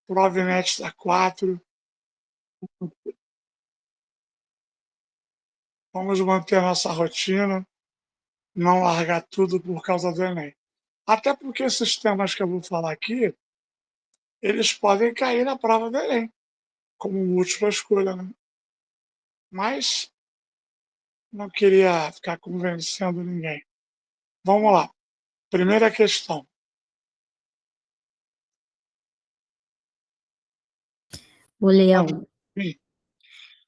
Provavelmente dá 4. Vamos manter a nossa rotina, não largar tudo por causa do Enem. Até porque esses temas que eu vou falar aqui, eles podem cair na prova do Enem, como múltipla escolha, né? Mas não queria ficar convencendo ninguém. Vamos lá. Primeira questão. Vou ler a Pode 1. vir.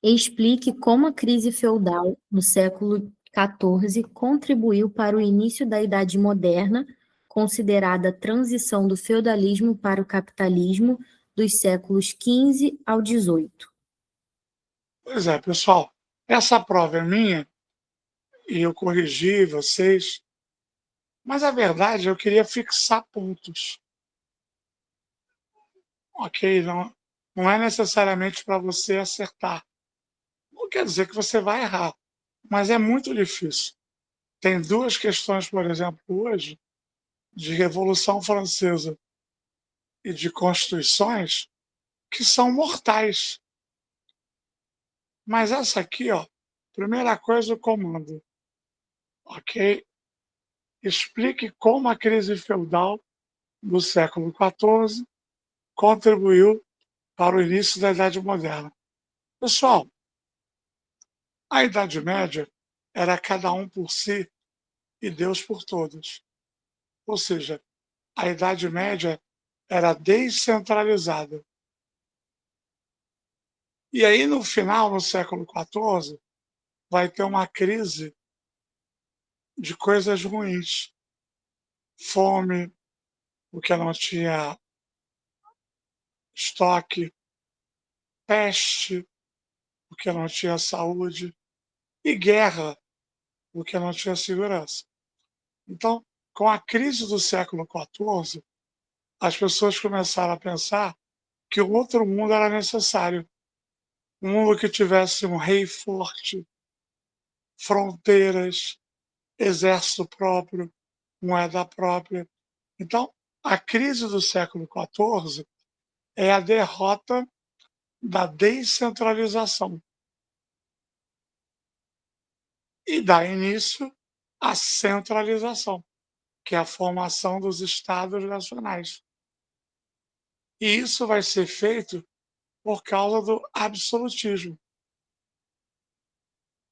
Explique como a crise feudal no século XIV contribuiu para o início da Idade Moderna, considerada a transição do feudalismo para o capitalismo dos séculos XV ao XVIII. Pois é, pessoal. Essa prova é minha e eu corrigi vocês, mas a verdade eu queria fixar pontos. Ok? Não é necessariamente para você acertar. Não quer dizer que você vai errar, mas é muito difícil. Tem duas questões, por exemplo, hoje, de Revolução Francesa e de constituições, que são mortais. Mas essa aqui, ó, primeira coisa, o comando. Ok? Explique como a crise feudal do século XIV contribuiu para o início da Idade Moderna. Pessoal, a Idade Média era cada um por si e Deus por todos. Ou seja, a Idade Média era descentralizada. E aí, no final, no século XIV, vai ter uma crise de coisas ruins. Fome, porque não tinha estoque, peste, porque não tinha saúde, e guerra, porque não tinha segurança. Então, com a crise do século XIV, as pessoas começaram a pensar que o outro mundo era necessário. Um mundo que tivesse um rei forte, fronteiras, exército próprio, moeda própria. Então, a crise do século XIV é a derrota da descentralização e dá início à centralização, que é a formação dos estados nacionais. E isso vai ser feito por causa do absolutismo.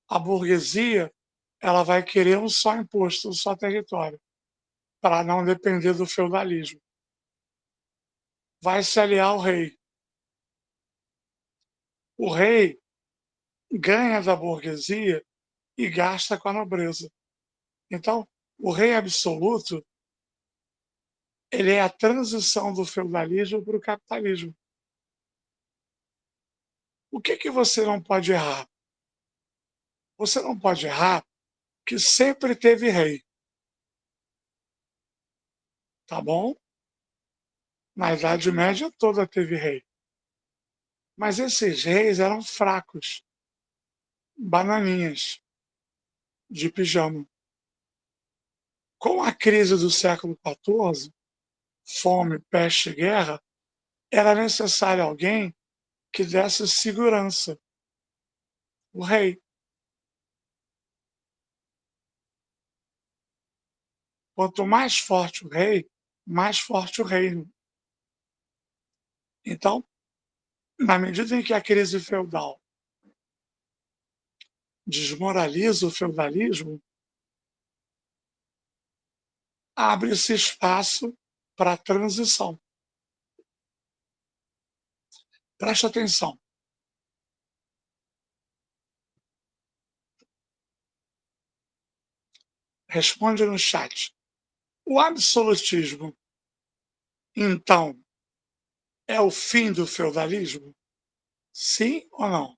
A burguesia ela vai querer um só imposto, um só território, para não depender do feudalismo. Vai se aliar ao rei. O rei ganha da burguesia e gasta com a nobreza. Então, o rei absoluto ele é a transição do feudalismo para o capitalismo. O que você não pode errar? Você não pode errar que sempre teve rei, tá bom? Na Idade Média toda teve rei. Mas esses reis eram fracos, bananinhas, de pijama. Com a crise do século XIV, fome, peste e guerra, era necessário alguém que desse segurança, o rei. Quanto mais forte o rei, mais forte o reino. Então, na medida em que a crise feudal desmoraliza o feudalismo, abre-se espaço para a transição. Preste atenção. Responde no chat. O absolutismo, então, é o fim do feudalismo? Sim ou não?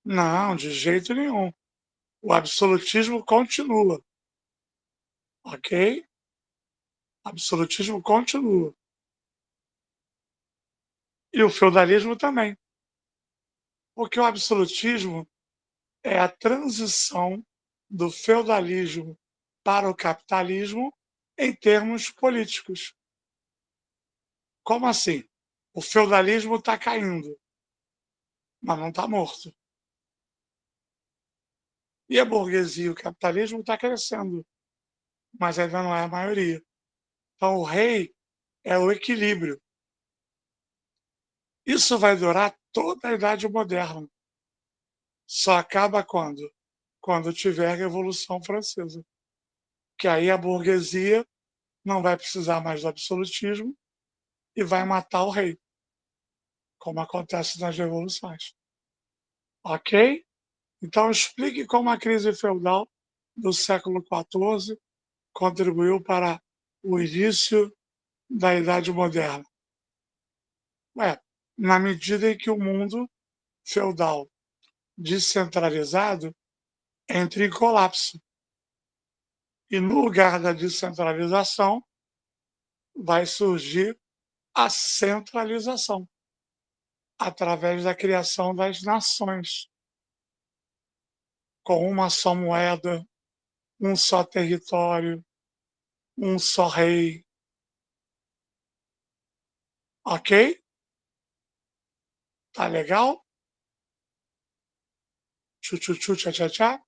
Não, de jeito nenhum. O absolutismo continua, ok? O absolutismo continua. E o feudalismo também. Porque o absolutismo é a transição do feudalismo para o capitalismo em termos políticos. Como assim? O feudalismo está caindo, mas não está morto. E a burguesia e o capitalismo está crescendo, mas ainda não é a maioria. Então, o rei é o equilíbrio. Isso vai durar toda a Idade Moderna. Só acaba quando? Quando tiver a Revolução Francesa. Que aí a burguesia não vai precisar mais do absolutismo e vai matar o rei, como acontece nas revoluções. Ok? Então, explique como a crise feudal do século XIV contribuiu para o início da Idade Moderna. Na medida em que o mundo feudal descentralizado entra em colapso. E no lugar da descentralização vai surgir a centralização, através da criação das nações, com uma só moeda, um só território, um só rei. Ok? Tá legal? Tchu, tchá, tchá, tchá.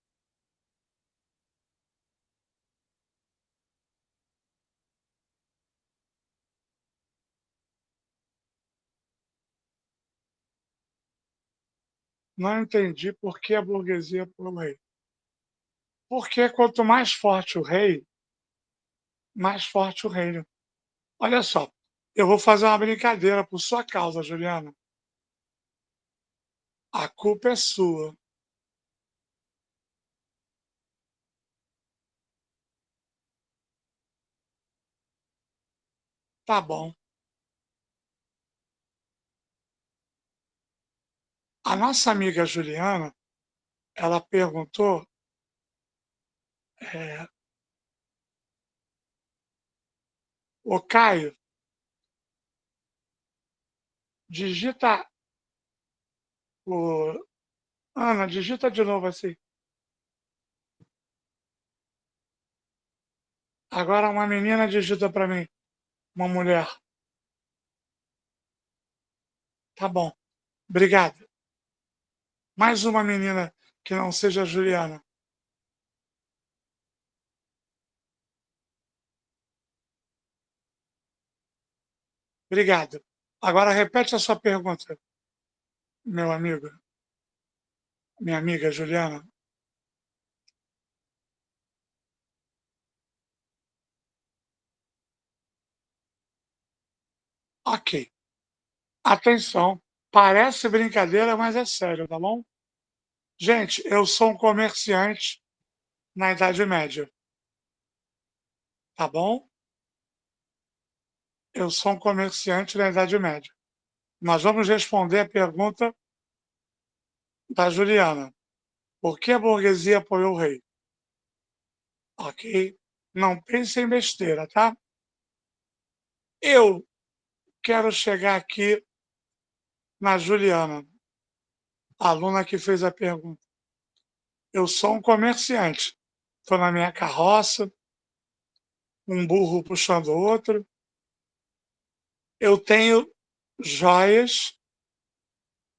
Não entendi por que a burguesia pro rei. Porque quanto mais forte o rei, mais forte o reino. Olha só, eu vou fazer uma brincadeira por sua causa, Juliana. A culpa é sua. Tá bom. A nossa amiga Juliana, ela perguntou, é, ô Caio, digita o... Ana, digita de novo assim. Agora uma menina digita para mim, uma mulher. Tá bom, obrigado. Mais uma menina que não seja Juliana. Obrigado. Agora repete a sua pergunta, meu amigo, minha amiga Juliana. Ok. Atenção, parece brincadeira, mas é sério, tá bom? Gente, eu sou um comerciante na Idade Média, tá bom? Eu sou um comerciante na Idade Média. Nós vamos responder a pergunta da Juliana. Por que a burguesia apoiou o rei? Ok? Não pense em besteira, tá? Eu quero chegar aqui na Juliana, a aluna que fez a pergunta. Eu sou um comerciante. Estou na minha carroça, um burro puxando o outro. Eu tenho joias,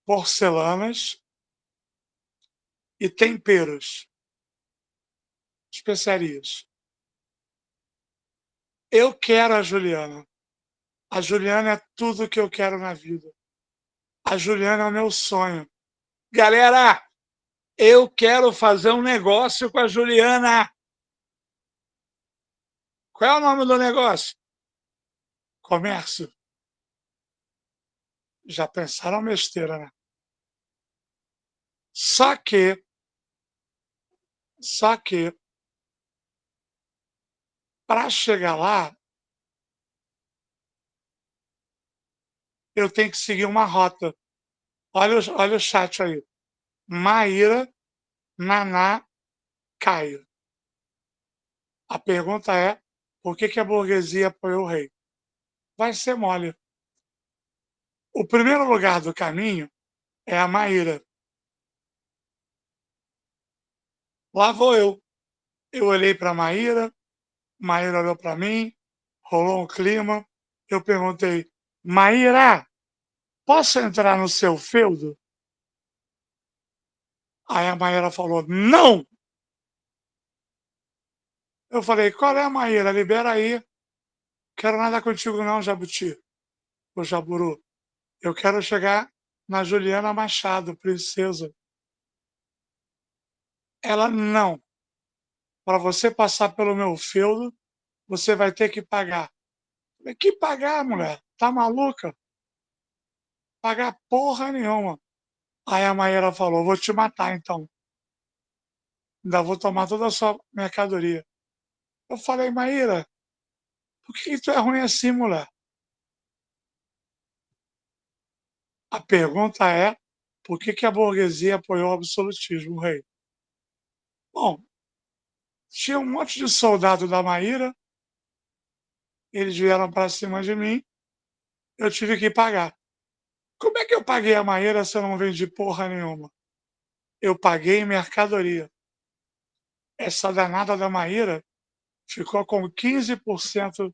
porcelanas e temperos, especiarias. Eu quero a Juliana. A Juliana é tudo que eu quero na vida. A Juliana é o meu sonho. Galera, eu quero fazer um negócio com a Juliana. Qual é o nome do negócio? Comércio. Já pensaram besteira, né? Só que, para chegar lá, eu tenho que seguir uma rota. Olha o chat aí. Maíra, Naná, Caio. A pergunta é, por que a burguesia apoiou o rei? Vai ser mole. O primeiro lugar do caminho é a Maíra. Lá vou eu. Eu olhei para a Maíra olhou para mim, rolou um clima. Eu perguntei, Maíra, posso entrar no seu feudo? Aí a Maíra falou, não! Eu falei, qual é, Maíra? Libera aí. Quero nada contigo não, Jabuti. O Jaburu. Eu quero chegar na Juliana Machado, princesa. Ela, não. Para você passar pelo meu feudo, você vai ter que pagar. Eu falei, que pagar, mulher? Tá maluca? Pagar porra nenhuma. Aí a Maíra falou, vou te matar então. Ainda vou tomar toda a sua mercadoria. Eu falei, Maíra, por que tu é ruim assim, mulher? A pergunta é, por que a burguesia apoiou o absolutismo, rei? Bom, tinha um monte de soldado da Maíra, eles vieram para cima de mim, eu tive que pagar. Como é que eu paguei a Maíra se eu não vendi porra nenhuma? Eu paguei em mercadoria. Essa danada da Maíra ficou com 15%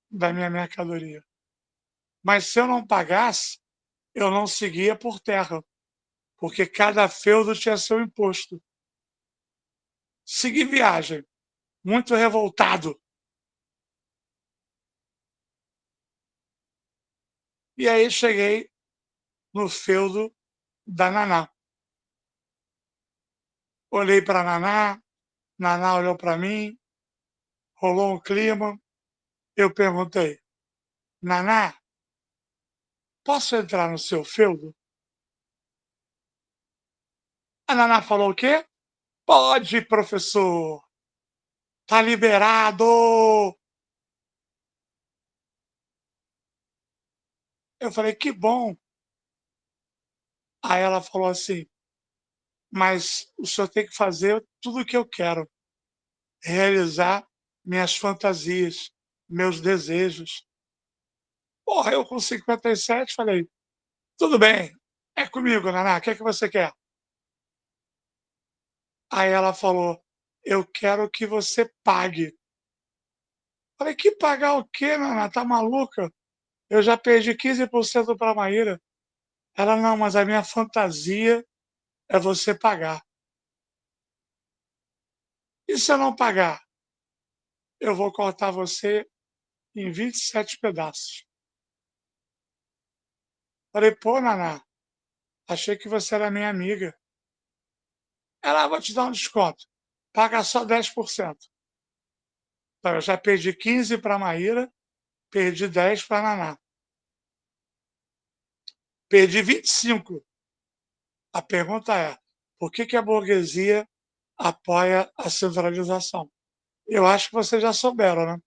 da minha mercadoria. Mas se eu não pagasse, eu não seguia por terra, porque cada feudo tinha seu imposto. Segui viagem, muito revoltado. E aí cheguei no feudo da Naná. Olhei para Naná, Naná olhou para mim, rolou um clima. Eu perguntei, Naná, posso entrar no seu feudo? A Naná falou o quê? Pode, professor. Tá liberado. Eu falei, que bom. Aí ela falou assim, mas o senhor tem que fazer tudo o que eu quero. Realizar minhas fantasias, meus desejos. Porra, eu com 57 falei, tudo bem, é comigo, Naná, o que é que você quer? Aí ela falou, eu quero que você pague. Falei, que pagar o quê, Naná? Tá maluca? Eu já perdi 15% para a Maíra. Ela, não, mas a minha fantasia é você pagar. E se eu não pagar? Eu vou cortar você em 27 pedaços. Falei, pô, Naná, achei que você era minha amiga. Ela, vou te dar um desconto. Paga só 10%. Então, eu já perdi 15 para a Maíra, perdi 10 para a Naná. Perdi 25. A pergunta é, por que a burguesia apoia a centralização? Eu acho que vocês já souberam, né?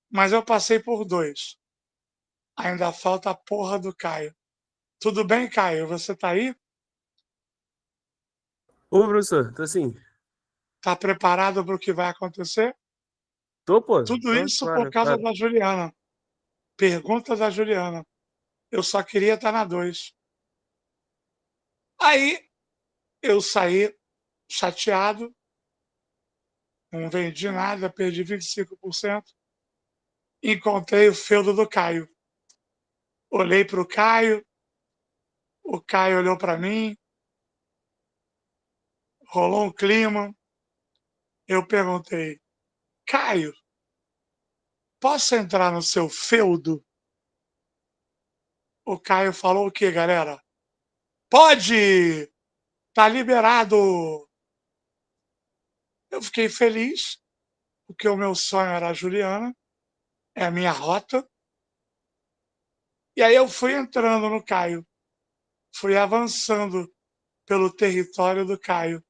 Mas eu passei por dois. Ainda falta a porra do Caio. Tudo bem, Caio? Você tá aí? Ô, professor, tô assim. Tá preparado para o que vai acontecer? Tô, pô. Tudo Tô, isso por claro, causa claro. da Juliana. Pergunta da Juliana. Eu só queria estar na 2. Aí eu saí chateado, não vendi nada, perdi 25%. Encontrei o feudo do Caio. Olhei para o Caio olhou para mim, rolou um clima. Eu perguntei, Caio, posso entrar no seu feudo? O Caio falou o quê, galera? Pode! Tá liberado! Eu fiquei feliz, porque o meu sonho era a Juliana, é a minha rota. E aí eu fui entrando no Caio, fui avançando pelo território do Caio.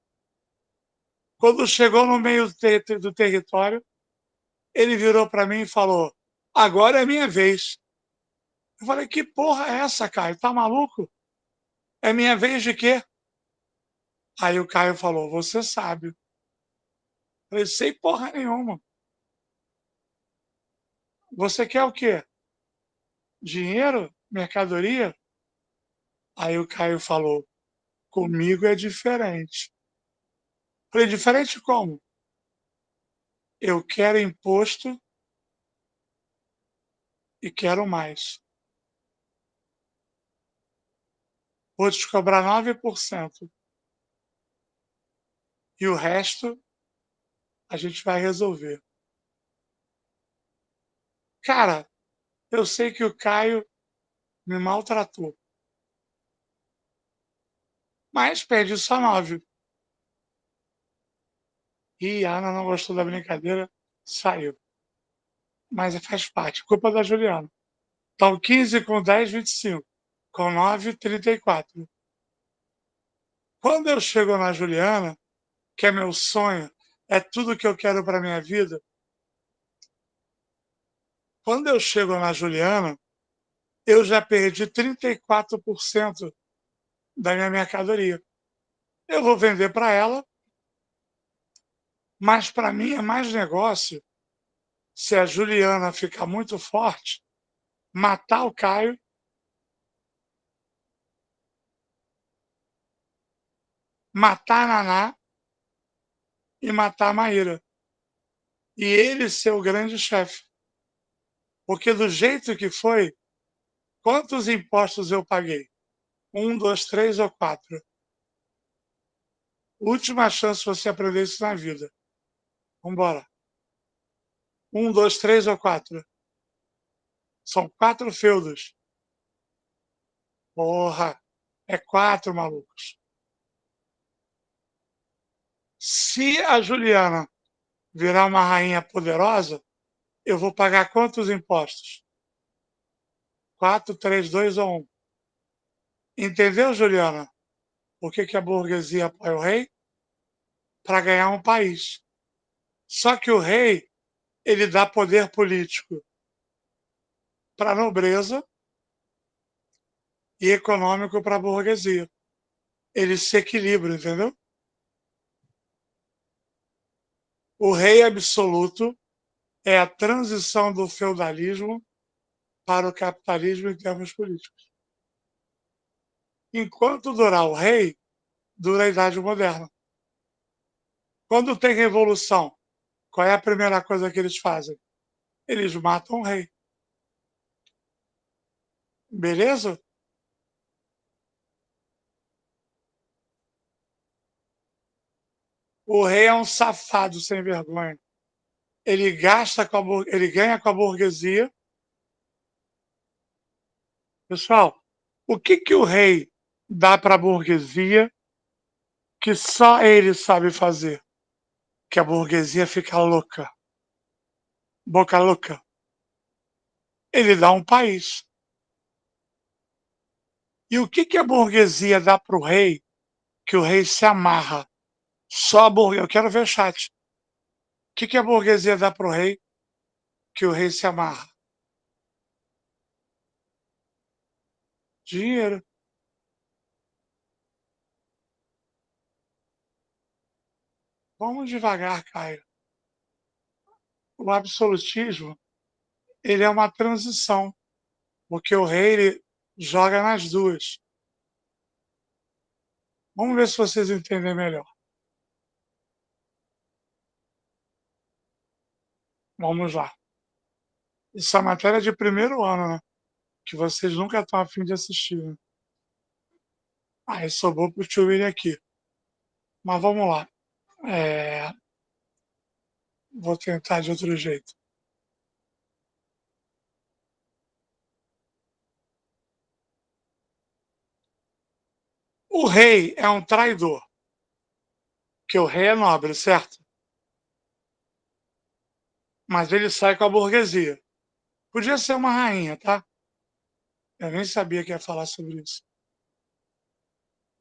Quando chegou no meio do território, ele virou para mim e falou: agora é minha vez. Eu falei: que porra é essa, Caio? Tá maluco? É minha vez de quê? Aí o Caio falou: você sabe. Eu falei: sei porra nenhuma. Você quer o quê? Dinheiro? Mercadoria? Aí o Caio falou: comigo é diferente. Falei, diferente como? Eu quero imposto e quero mais. Vou te cobrar 9% e o resto a gente vai resolver. Cara, eu sei que o Caio me maltratou, mas perdi só 9. E a Ana não gostou da brincadeira, saiu. Mas faz parte, culpa da Juliana. Então, 15 com 10, 25. Com 9, 34. Quando eu chego na Juliana, que é meu sonho, é tudo que eu quero para minha vida. Quando eu chego na Juliana, eu já perdi 34% da minha mercadoria. Eu vou vender para ela, mas para mim é mais negócio se a Juliana ficar muito forte, matar o Caio, matar a Naná e matar a Maíra. E ele ser o grande chefe. Porque do jeito que foi, quantos impostos eu paguei? 1, 2, 3 ou 4? Última chance de você aprender isso na vida. Vambora. 1, 2, 3 ou 4? São 4 feudos. Porra, é 4, malucos. Se a Juliana virar uma rainha poderosa, eu vou pagar quantos impostos? 4, 3, 2 ou 1? Entendeu, Juliana? Por que a burguesia apoia o rei? Para ganhar um país. Só que o rei, ele dá poder político para a nobreza e econômico para a burguesia. Eles se equilibram, entendeu? O rei absoluto é a transição do feudalismo para o capitalismo em termos políticos. Enquanto durar o rei, dura a Idade Moderna. Quando tem revolução, qual é a primeira coisa que eles fazem? Eles matam o rei. Beleza? O rei é um safado sem vergonha. Ele gasta ele ganha com a burguesia. Pessoal, o que o rei dá para a burguesia que só ele sabe fazer? Que a burguesia fica louca, boca louca. Ele dá um país. E o que a burguesia dá para o rei que o rei se amarra? Só a burguesia. Eu quero ver o chat. O que a burguesia dá para o rei que o rei se amarra? Dinheiro. Vamos devagar, Caio. O absolutismo, ele é uma transição, porque o rei ele joga nas duas. Vamos ver se vocês entendem melhor. Vamos lá. Isso é matéria de primeiro ano, né? Que vocês nunca estão a fim de assistir. Né? Aí sobrou pro tio William aqui. Mas vamos lá. Vou tentar de outro jeito. O rei é um traidor. Porque o rei é nobre, certo? Mas ele sai com a burguesia. Podia ser uma rainha, tá? Eu nem sabia que ia falar sobre isso.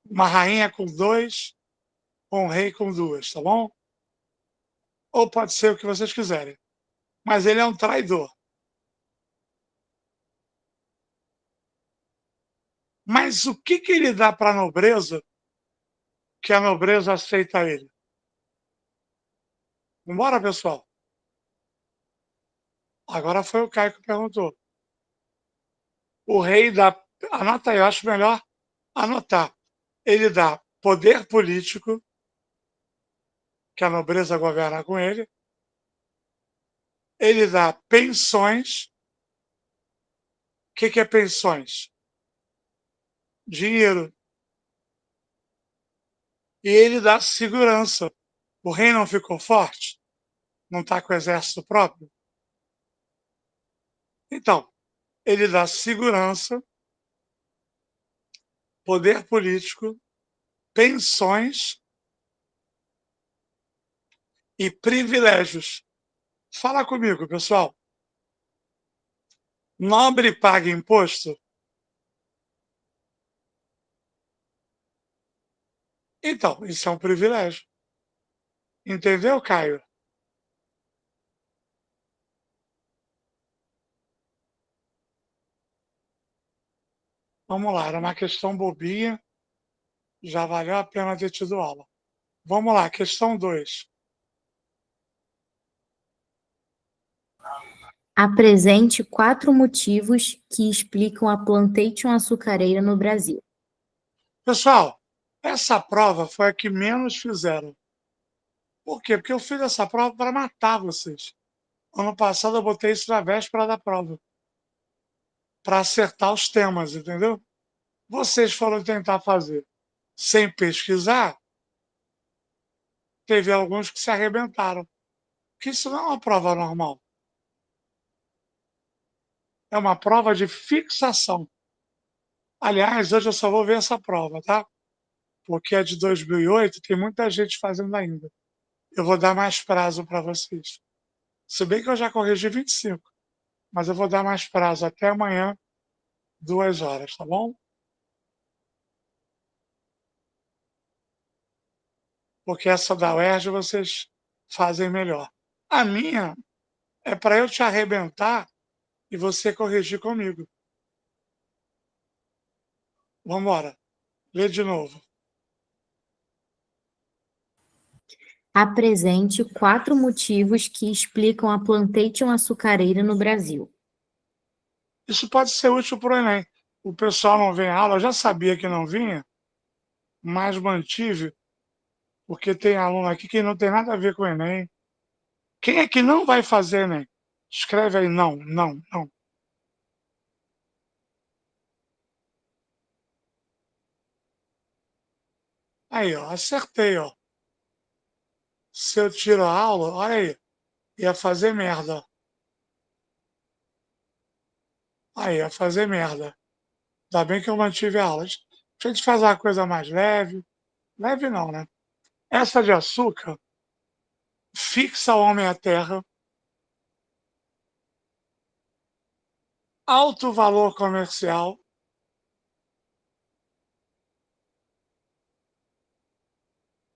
Uma rainha com 2, ou um rei com 2, tá bom? Ou pode ser o que vocês quiserem. Mas ele é um traidor. Mas o que ele dá para a nobreza que a nobreza aceita ele? Vambora, pessoal. Agora foi o Caio que perguntou. O rei dá. Anota aí, eu acho melhor anotar. Ele dá poder político que a nobreza governa com ele. Ele dá pensões. O que é pensões? Dinheiro. E ele dá segurança. O rei não ficou forte? Não está com o exército próprio? Então, ele dá segurança, poder político, pensões e privilégios. Fala comigo, pessoal. Nobre paga imposto? Então, isso é um privilégio. Entendeu, Caio? Vamos lá, era uma questão bobinha, já valeu a pena ter tido aula. Vamos lá, questão 2. Apresente 4 motivos que explicam a plantation açucareira no Brasil. Pessoal, essa prova foi a que menos fizeram. Por quê? Porque eu fiz essa prova para matar vocês. Ano passado eu botei isso na véspera da prova. Para acertar os temas, entendeu? Vocês foram tentar fazer sem pesquisar, teve alguns que se arrebentaram. Que isso não é uma prova normal. É uma prova de fixação. Aliás, hoje eu só vou ver essa prova, tá? Porque é de 2008, tem muita gente fazendo ainda. Eu vou dar mais prazo para vocês. Se bem que eu já corrigi 25, mas eu vou dar mais prazo até amanhã, 2 horas, tá bom? Porque essa da UERJ vocês fazem melhor. A minha é para eu te arrebentar e você corrigir comigo. Vamos embora. Lê de novo. Apresente 4 motivos que explicam a plantation açucareira no Brasil. Isso pode ser útil para o Enem. O pessoal não vem à aula, eu já sabia que não vinha, mas mantive, porque tem aluno aqui que não tem nada a ver com o Enem. Quem é que não vai fazer Enem? Escreve aí não, não, não. Aí, ó, acertei, ó. Se eu tiro a aula, olha aí, ia fazer merda. Aí, ia fazer merda. Ainda bem que eu mantive a aula. Deixa a gente fazer uma coisa mais leve. Leve não, né? Essa de açúcar fixa o homem à terra, alto valor comercial,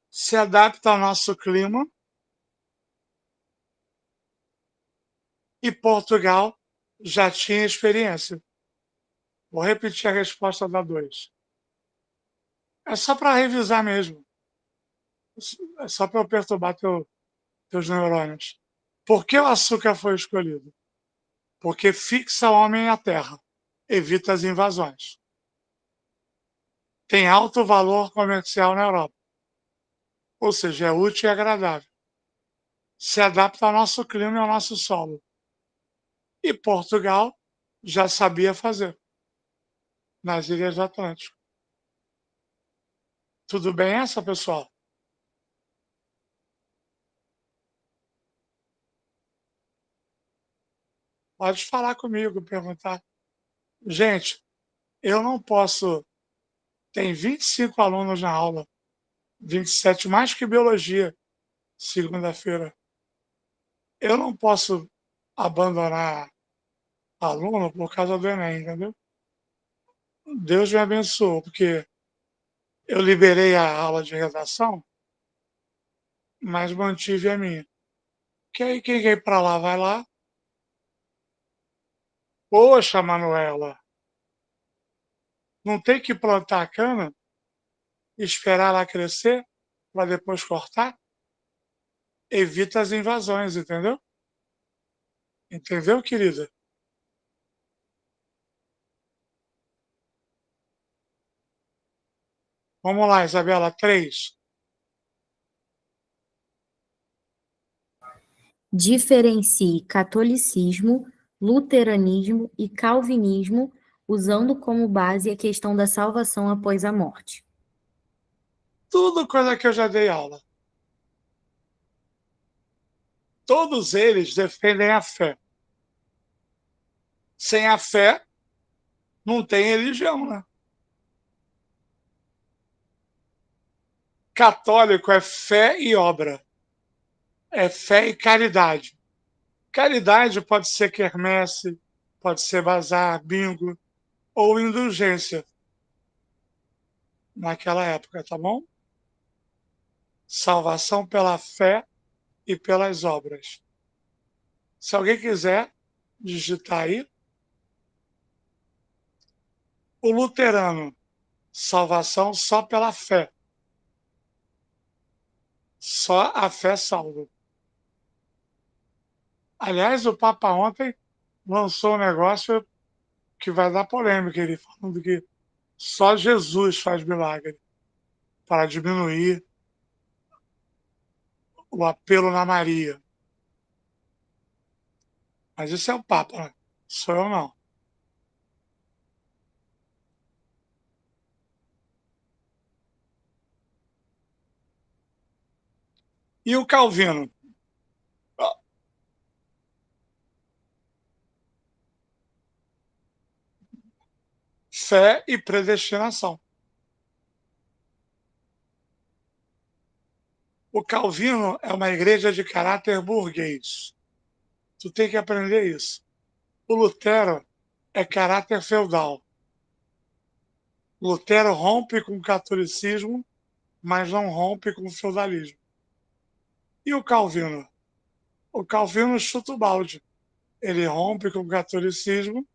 se adapta ao nosso clima e Portugal já tinha experiência. Vou repetir a resposta da 2. É só para revisar mesmo. É só para eu perturbar teus neurônios. Por que o açúcar foi escolhido? Porque fixa o homem à terra, evita as invasões. Tem alto valor comercial na Europa, ou seja, é útil e agradável. Se adapta ao nosso clima e ao nosso solo. E Portugal já sabia fazer nas Ilhas do Atlântico. Tudo bem essa, pessoal? Pode falar comigo, perguntar. Gente, eu não posso. Tem 25 alunos na aula, 27 mais que biologia, segunda-feira. Eu não posso abandonar aluno por causa do Enem, entendeu? Deus me abençoou, porque eu liberei a aula de redação, mas mantive a minha. Que aí quem quer ir para lá, vai lá. Poxa, Manuela, não tem que plantar a cana, esperar ela crescer para depois cortar? Evita as invasões, entendeu? Entendeu, querida? Vamos lá, Isabela, 3. Diferencie catolicismo, luteranismo e calvinismo, usando como base a questão da salvação após a morte. Tudo coisa que eu já dei aula. Todos eles defendem a fé. Sem a fé, não tem religião, né? Católico é fé e obra. É fé e caridade. Caridade pode ser quermesse, pode ser bazar, bingo ou indulgência naquela época, tá bom? Salvação pela fé e pelas obras. Se alguém quiser digitar aí, o luterano, salvação só pela fé. Só a fé salva. Aliás, o Papa ontem lançou um negócio que vai dar polêmica, ele falando que só Jesus faz milagre para diminuir o apelo na Maria. Mas isso é o Papa, né? Sou eu não. E o Calvino? Fé e predestinação. O Calvino é uma igreja de caráter burguês. Tu tem que aprender isso. O Lutero é caráter feudal. Lutero rompe com o catolicismo, mas não rompe com o feudalismo. E o Calvino? O Calvino chuta o balde. Ele rompe com o catolicismo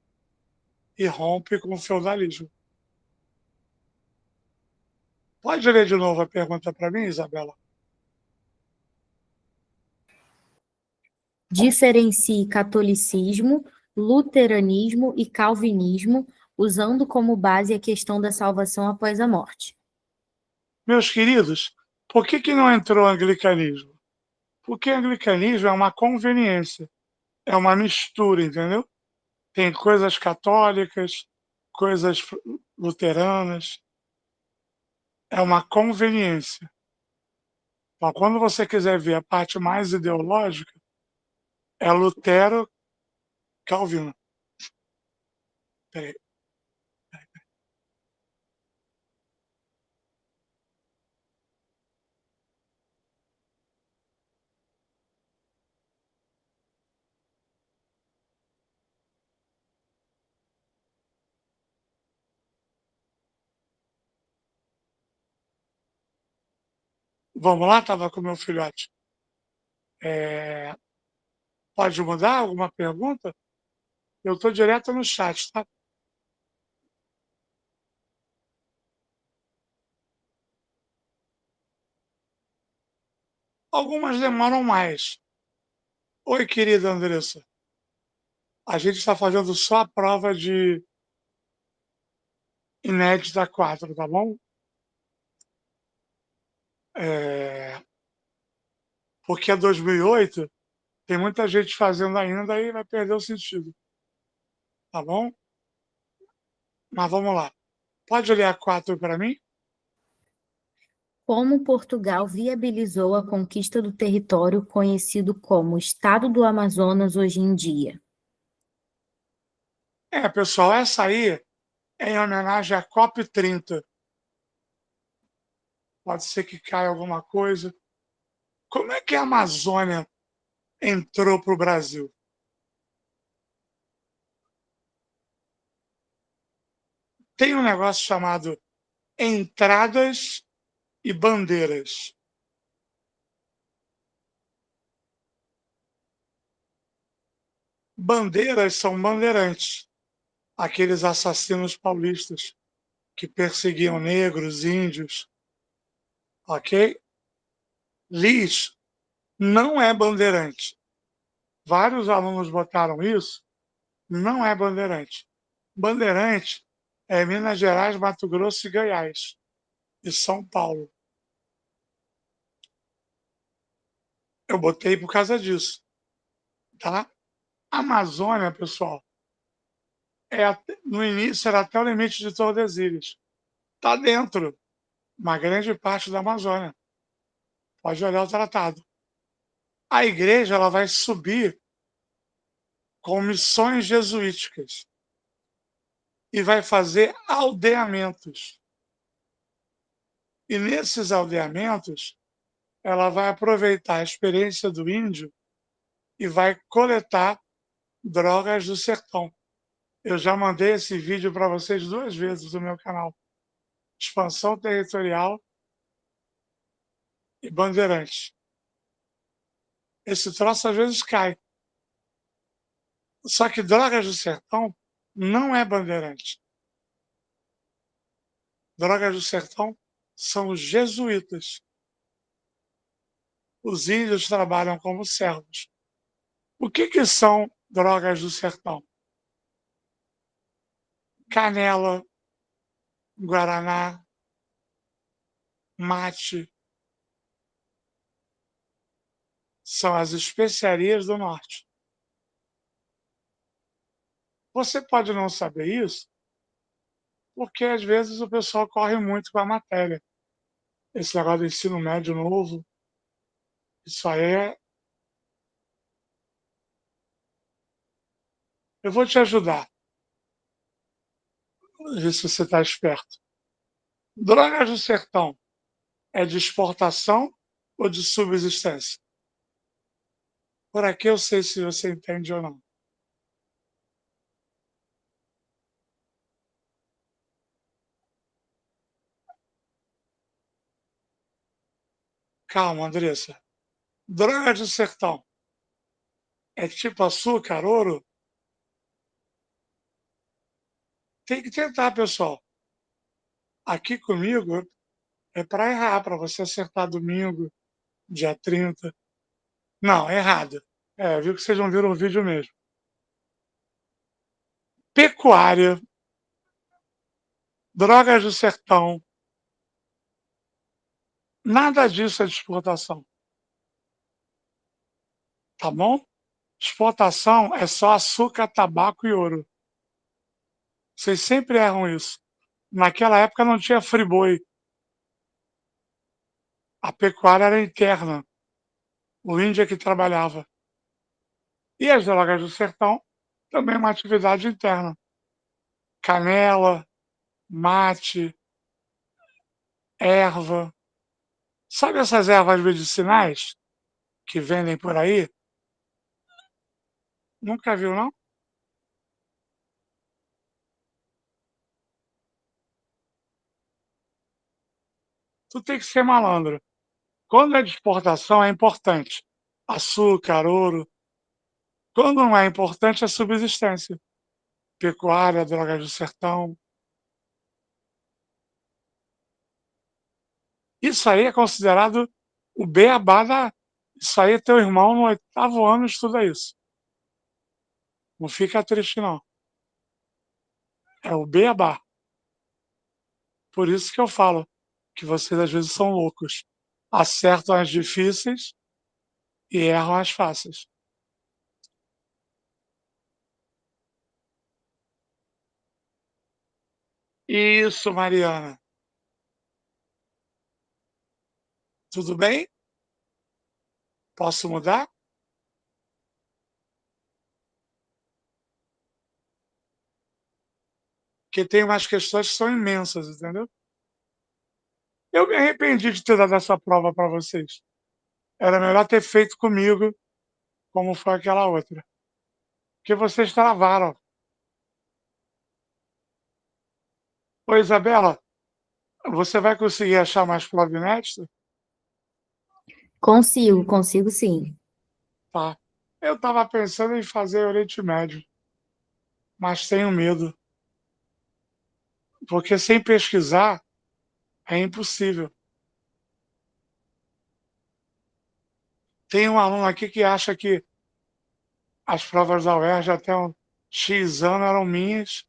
e rompe com o feudalismo. Pode ler de novo a pergunta para mim, Isabela? Diferencie catolicismo, luteranismo e calvinismo, usando como base a questão da salvação após a morte. Meus queridos, por que não entrou o anglicanismo? Porque o anglicanismo é uma conveniência, é uma mistura, entendeu? Tem coisas católicas, coisas luteranas, é uma conveniência. Então, quando você quiser ver a parte mais ideológica, é Lutero, Calvino. Peraí. Vamos lá, estava com meu filhote. Pode mudar alguma pergunta? Eu estou direto no chat, tá? Algumas demoram mais. Oi, querida Andressa. A gente está fazendo só a prova de inédita 4, tá bom? Porque a 2008 tem muita gente fazendo ainda e vai perder o sentido. Tá bom? Mas vamos lá. Pode ler a 4 para mim? Como Portugal viabilizou a conquista do território conhecido como Estado do Amazonas hoje em dia? Pessoal, essa aí é em homenagem à COP30. Pode ser que caia alguma coisa. Como é que a Amazônia entrou para o Brasil? Tem um negócio chamado entradas e bandeiras. Bandeiras são bandeirantes, aqueles assassinos paulistas que perseguiam negros, índios, ok? Lis não é bandeirante. Vários alunos botaram isso, não é bandeirante. Bandeirante é Minas Gerais, Mato Grosso e Goiás, e São Paulo. Eu botei por causa disso. tá? A Amazônia, pessoal, no início era até o limite de Tordesilhas. Está dentro, uma grande parte da Amazônia. Pode olhar o tratado. A igreja ela vai subir com missões jesuíticas e vai fazer aldeamentos. E nesses aldeamentos, ela vai aproveitar a experiência do índio e vai coletar drogas do sertão. Eu já mandei esse vídeo para vocês 2 vezes no meu canal. Expansão territorial e Bandeirantes. Esse troço às vezes cai. Só que Drogas do Sertão não é Bandeirante. Drogas do Sertão são os jesuítas. Os índios trabalham como servos. O que são Drogas do Sertão? Canela, guaraná, mate. São as especiarias do norte. Você pode não saber isso, porque às vezes o pessoal corre muito com a matéria. Esse negócio do ensino médio novo, isso aí é. Eu vou te ajudar, ver se você está esperto. Drogas do Sertão é de exportação ou de subsistência? Por aqui eu sei se você entende ou não. Calma, Andressa. Drogas do Sertão é tipo açúcar, ouro? Tem que tentar, pessoal. Aqui comigo é para errar, para você acertar domingo, dia 30. Não, errado. Viu que vocês não viram o vídeo mesmo. Pecuária, drogas do sertão, nada disso é de exportação. Tá bom? Exportação é só açúcar, tabaco e ouro. Vocês sempre erram isso. Naquela época não tinha friboi. A pecuária era interna. O índio é que trabalhava. E as drogas do sertão também é uma atividade interna. Canela, mate, erva. Sabe essas ervas medicinais que vendem por aí? Nunca viu, não? Tu tem que ser malandro. Quando é de exportação, é importante. Açúcar, ouro. Quando não é importante, é subsistência. Pecuária, drogas do sertão. Isso aí é considerado o beabá da. Isso aí, teu irmão no 8º ano estuda isso. Não fica triste, não. É o beabá. Por isso que eu falo que vocês às vezes são loucos. Acertam as difíceis e erram as fáceis. Isso, Mariana. Tudo bem? Posso mudar? Porque tem umas questões que são imensas, entendeu? Eu me arrependi de ter dado essa prova para vocês. Era melhor ter feito comigo, como foi aquela outra. Porque vocês travaram. Ô, Isabela, você vai conseguir achar mais prova inédita? Consigo sim. Tá. Eu estava pensando em fazer Oriente Médio, mas tenho medo. Porque sem pesquisar é impossível. Tem um aluno aqui que acha que as provas da UERJ até um X ano eram minhas,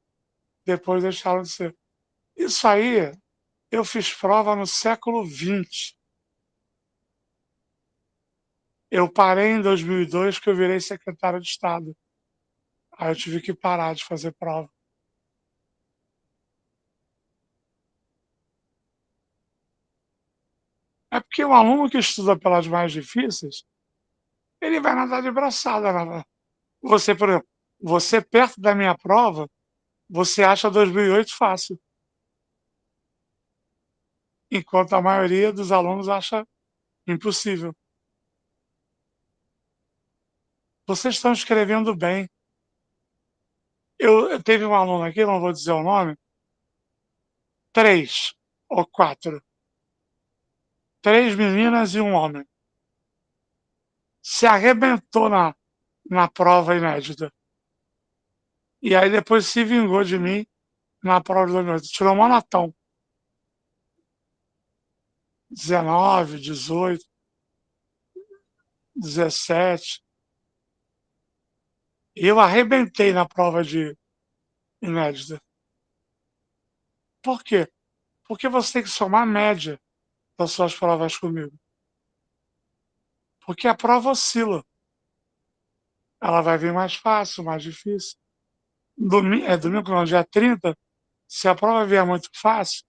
depois deixaram de ser. Isso aí, eu fiz prova no século XX. Eu parei em 2002 que eu virei secretário de Estado. Aí eu tive que parar de fazer prova. É porque o aluno que estuda pelas mais difíceis, ele vai nadar de braçada. Você, por exemplo, você perto da minha prova, você acha 2008 fácil, enquanto a maioria dos alunos acha impossível. Vocês estão escrevendo bem. Eu teve um aluno aqui, não vou dizer o nome, 3 ou 4, 3 meninas e um homem. Se arrebentou na prova inédita. E aí depois se vingou de mim na prova de 2008. Tirou uma notão. 19, 18, 17. E eu arrebentei na prova de inédita. Por quê? Porque você tem que somar a média das suas provas comigo. Porque a prova oscila. Ela vai vir mais fácil, mais difícil. Domingo não, dia 30, se a prova vier muito fácil,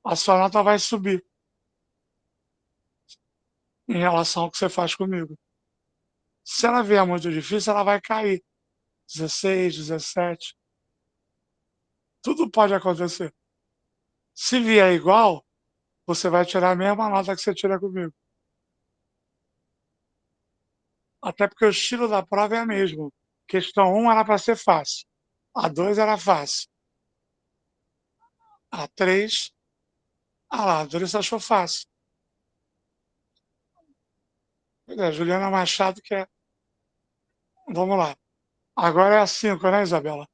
a sua nota vai subir em relação ao que você faz comigo. Se ela vier muito difícil, ela vai cair. 16, 17. Tudo pode acontecer. Se vier igual, você vai tirar a mesma nota que você tira comigo. Até porque o estilo da prova é a mesma. Questão 1 era para ser fácil. A 2 era fácil. A 3, a Andressa achou fácil. Juliana Machado que é. Vamos lá. Agora é a 5, né, Isabela?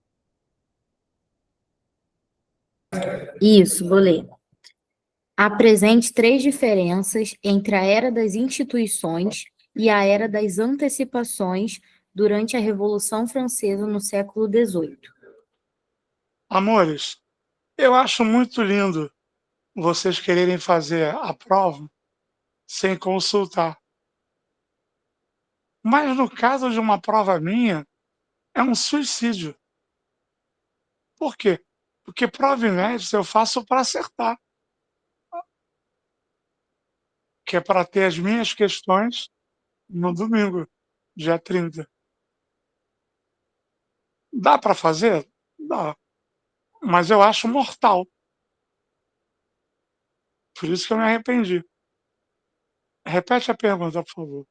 Isso, vou ler. Apresente 3 diferenças entre a era das instituições e a era das antecipações durante a Revolução Francesa no século XVIII. Amores, eu acho muito lindo vocês quererem fazer a prova sem consultar. Mas no caso de uma prova minha, é um suicídio. Por quê? Porque prova inédita eu faço para acertar. Que é para ter as minhas questões no domingo, dia 30. Dá para fazer? Dá. Mas eu acho mortal. Por isso que eu me arrependi. Repete a pergunta, por favor.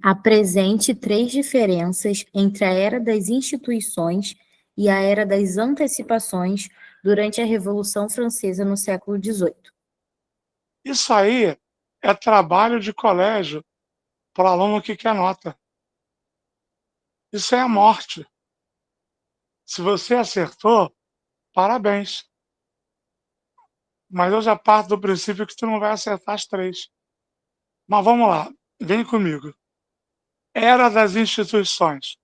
Apresente 3 diferenças entre a era das instituições e a era das antecipações durante a Revolução Francesa no século XVIII. Isso aí é trabalho de colégio para aluno que quer nota. Isso é a morte. Se você acertou, parabéns. Mas eu já parto do princípio que tu não vai acertar as 3. Mas vamos lá, vem comigo. Era das instituições.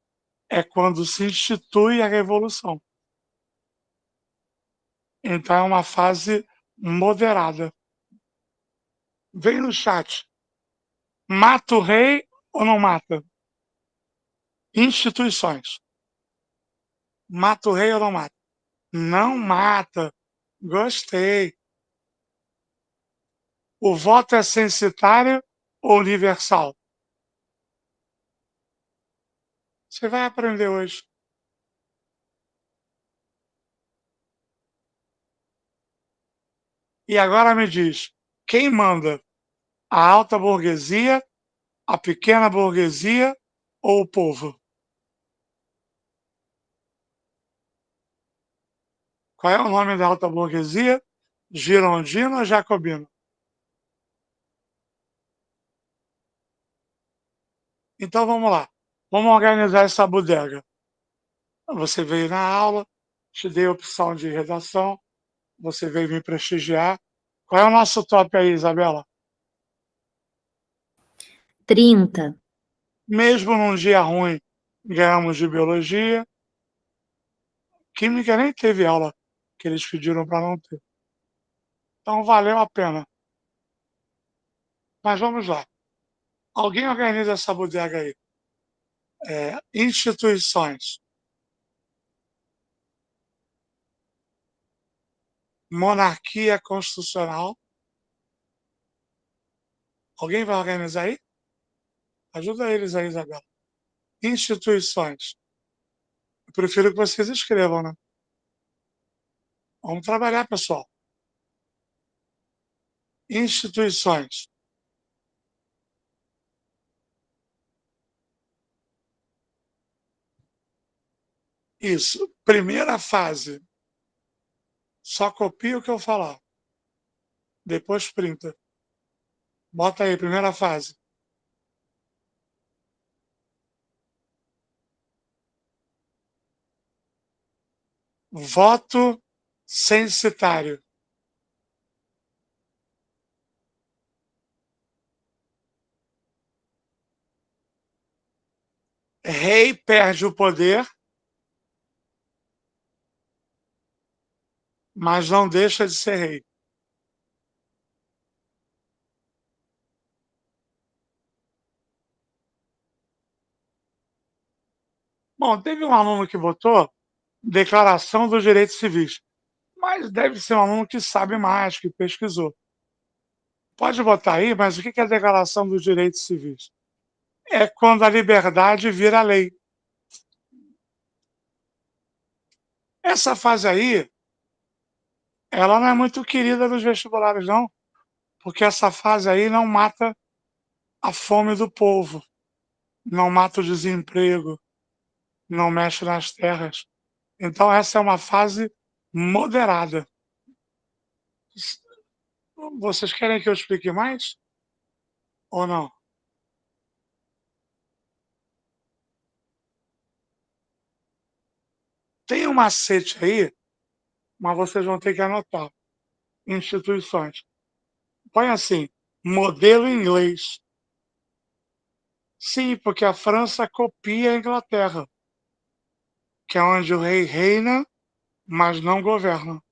É quando se institui a revolução. Então é uma fase moderada. Vem no chat. Mata o rei ou não mata? Instituições. Mata o rei ou não mata? Não mata. Gostei. O voto é censitário ou universal? Você vai aprender hoje. E agora me diz, quem manda? A alta burguesia, a pequena burguesia ou o povo? Qual é o nome da alta burguesia? Girondino ou jacobino? Então vamos lá. Vamos organizar essa bodega. Você veio na aula, te dei a opção de redação, você veio me prestigiar. Qual é o nosso top aí, Isabela? 30. Mesmo num dia ruim, ganhamos de biologia. Química nem teve aula que eles pediram para não ter. Então valeu a pena. Mas vamos lá. Alguém organiza essa bodega aí. Instituições. Monarquia constitucional. Alguém vai organizar aí? Ajuda eles aí, Isabela. Instituições. Eu prefiro que vocês escrevam, né? Vamos trabalhar, pessoal. Instituições. Isso. Primeira fase. Só copia o que eu falar. Depois printa. Bota aí, primeira fase. Voto censitário. Rei perde o poder, mas não deixa de ser rei. Bom, teve um aluno que votou Declaração dos Direitos Civis, mas deve ser um aluno que sabe mais, que pesquisou. Pode botar aí, mas o que é a Declaração dos Direitos Civis? É quando a liberdade vira lei. Essa fase aí, ela não é muito querida dos vestibulares, não, porque essa fase aí não mata a fome do povo, não mata o desemprego, não mexe nas terras. Então, essa é uma fase moderada. Vocês querem que eu explique mais? Ou não? Tem um macete aí, mas vocês vão ter que anotar. Instituições. Põe assim, modelo inglês. Sim, porque a França copia a Inglaterra, que é onde o rei reina, mas não governa.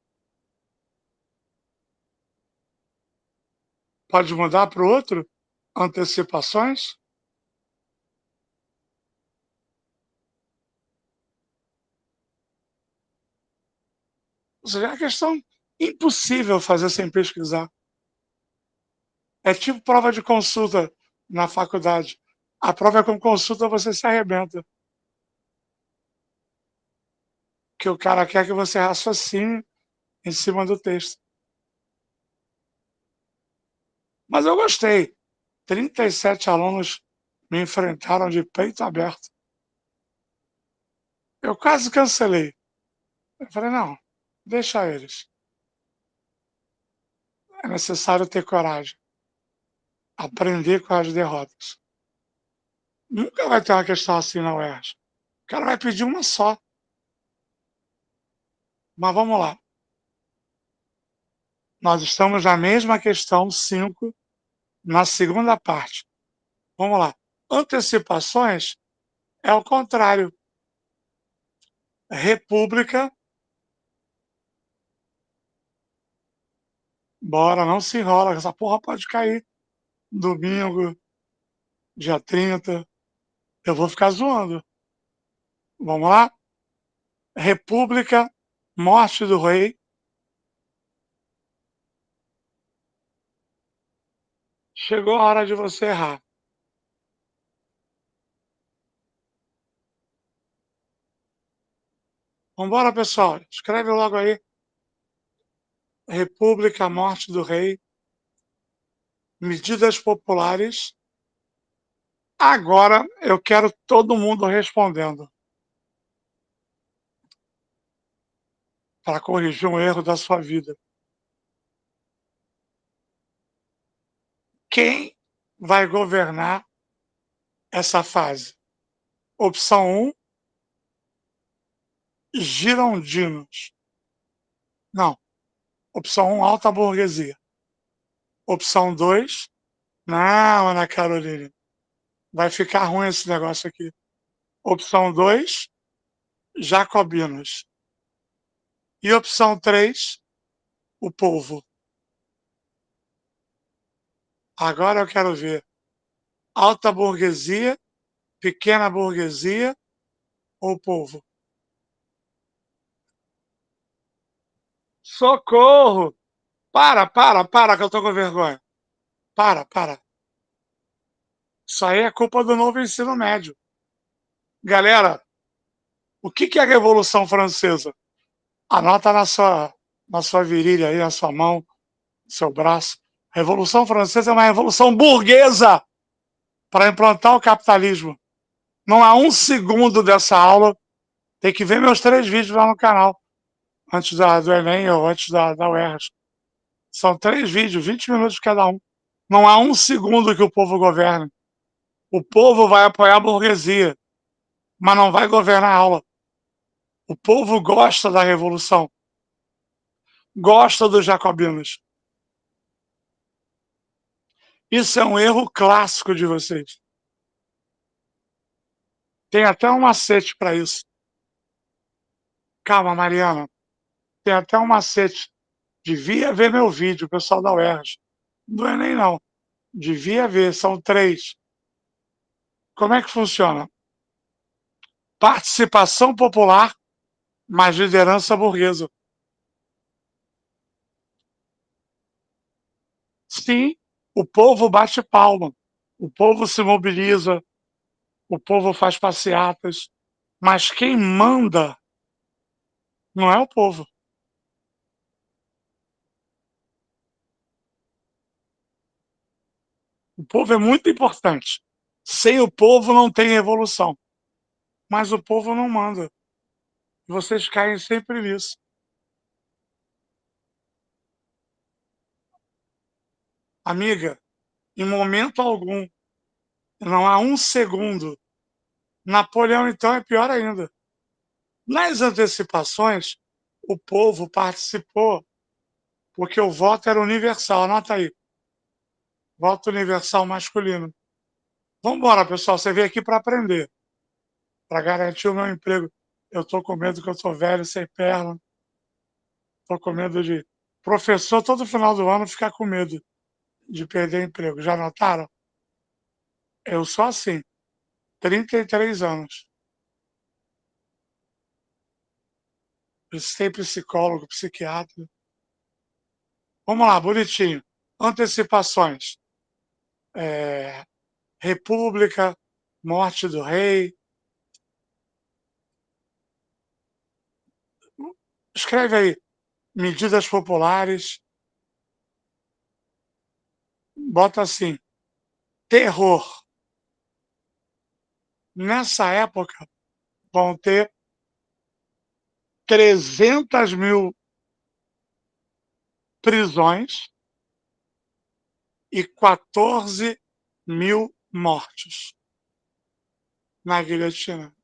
Pode mudar para o outro? Antecipações? Ou seja, é uma questão impossível fazer sem pesquisar. É tipo prova de consulta na faculdade. A prova é com consulta, você se arrebenta. Que o cara quer que você raciocine em cima do texto. Mas eu gostei. 37 alunos me enfrentaram de peito aberto. Eu quase cancelei. Eu falei, não, deixa eles. É necessário ter coragem. Aprender com as derrotas. Nunca vai ter uma questão assim na UERJ. O cara vai pedir uma só. Mas vamos lá. Nós estamos na mesma questão 5, na segunda parte. Vamos lá. Antecipações é o contrário. República. Bora, não se enrola. Essa porra pode cair. Domingo, dia 30. Eu vou ficar zoando. Vamos lá? República, morte do rei. Chegou a hora de você errar. Vambora, pessoal. Escreve logo aí. República, morte do rei. Medidas populares. Agora eu quero todo mundo respondendo. Para corrigir um erro da sua vida. Quem vai governar essa fase? Opção 1, girondinos. Não. Opção 1, alta burguesia. Opção 2, não, Ana Carolina. Vai ficar ruim esse negócio aqui. Opção 2, jacobinos. E opção 3, o povo. Agora eu quero ver Alta burguesia, pequena burguesia ou povo? Socorro! Para, que eu tô com vergonha. Para. Isso aí é culpa do novo ensino médio. Galera, o que é a Revolução Francesa? Anota na sua virilha aí, na sua mão, no seu braço. A Revolução Francesa é uma revolução burguesa para implantar o capitalismo. Não há um segundo dessa aula. Tem que ver meus 3 vídeos lá no canal, antes do Enem ou antes da UERJ. São 3 vídeos, 20 minutos cada um. Não há um segundo que o povo governe. O povo vai apoiar a burguesia, mas não vai governar a aula. O povo gosta da revolução, gosta dos jacobinos. Isso é um erro clássico de vocês. Tem até um macete para isso. Calma, Mariana. Tem até um macete. Devia ver meu vídeo, pessoal da UERJ. Não é nem não. Devia ver, são 3. Como é que funciona? Participação popular, mais liderança burguesa. Sim, o povo bate palma, o povo se mobiliza, o povo faz passeatas, mas quem manda não é o povo. O povo é muito importante. Sem o povo não tem revolução. Mas o povo não manda. Vocês caem sempre nisso. Amiga, em momento algum, não há um segundo. Napoleão, então, é pior ainda. Nas antecipações, o povo participou porque o voto era universal. Anota aí. Voto universal masculino. Vamos embora, pessoal. Você veio aqui para aprender, para garantir o meu emprego. Eu estou com medo que eu estou velho, sem perna. Estou com medo de professor todo final do ano ficar com medo de perder emprego. Já notaram? Eu sou assim, 33 anos. Visitei psicólogo, psiquiatra. Vamos lá, bonitinho. Antecipações. República, morte do rei. Escreve aí, medidas populares. Bota assim, terror. Nessa época, vão ter 300 mil prisões e 14 mil mortos na guilhotina.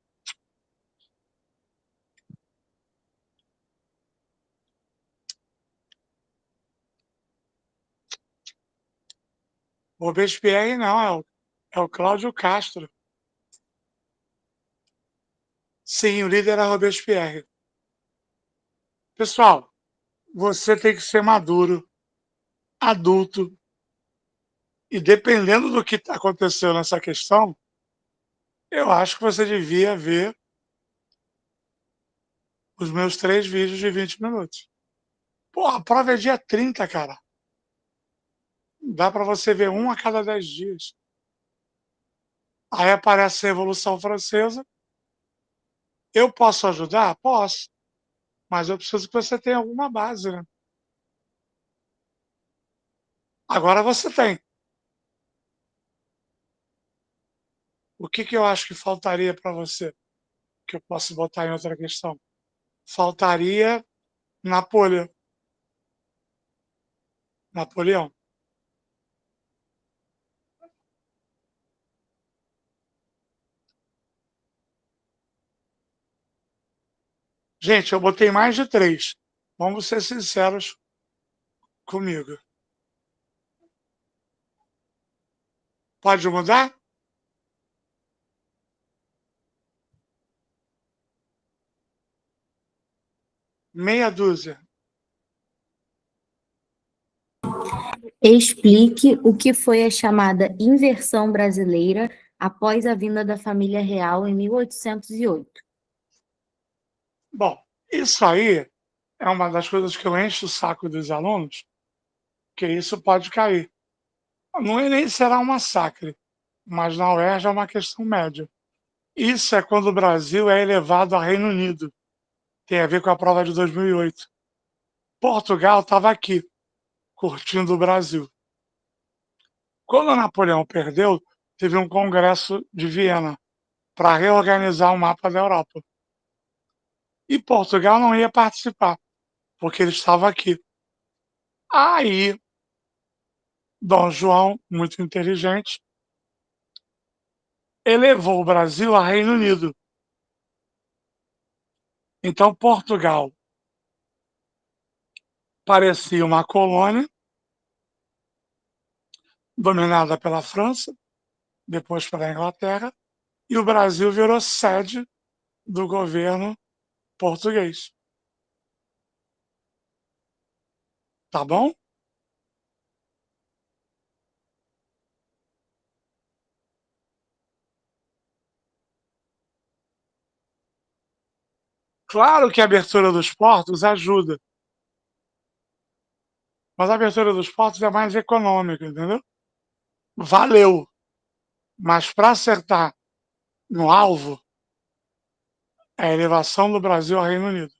Robespierre não, é o Cláudio Castro. Sim, o líder era Robespierre. Pessoal, você tem que ser maduro, adulto, e dependendo do que aconteceu nessa questão, eu acho que você devia ver os meus 3 vídeos de 20 minutos. Pô, a prova é dia 30, cara. Dá para você ver um a cada 10 dias. Aí aparece a Revolução Francesa. Eu posso ajudar? Posso. Mas eu preciso que você tenha alguma base, né? Agora você tem. O que eu acho que faltaria para você? Que eu posso botar em outra questão? Faltaria Napoleão. Napoleão. Gente, eu botei mais de 3. Vamos ser sinceros comigo. Pode mudar? Meia dúzia. Explique o que foi a chamada inversão brasileira após a vinda da família real em 1808. Bom, isso aí é uma das coisas que eu encho o saco dos alunos, que isso pode cair. No Enem será um massacre, mas na UERJ é uma questão média. Isso é quando o Brasil é elevado a Reino Unido. Tem a ver com a prova de 2008. Portugal estava aqui, curtindo o Brasil. Quando Napoleão perdeu, teve um congresso de Viena para reorganizar o mapa da Europa. E Portugal não ia participar, porque ele estava aqui. Aí, Dom João, muito inteligente, elevou o Brasil a Reino Unido. Então, Portugal parecia uma colônia dominada pela França, depois pela Inglaterra, e o Brasil virou sede do governo português. Tá bom? Claro que a abertura dos portos ajuda, mas a abertura dos portos é mais econômica, entendeu? Valeu, mas para acertar no alvo, é a elevação do Brasil ao Reino Unido.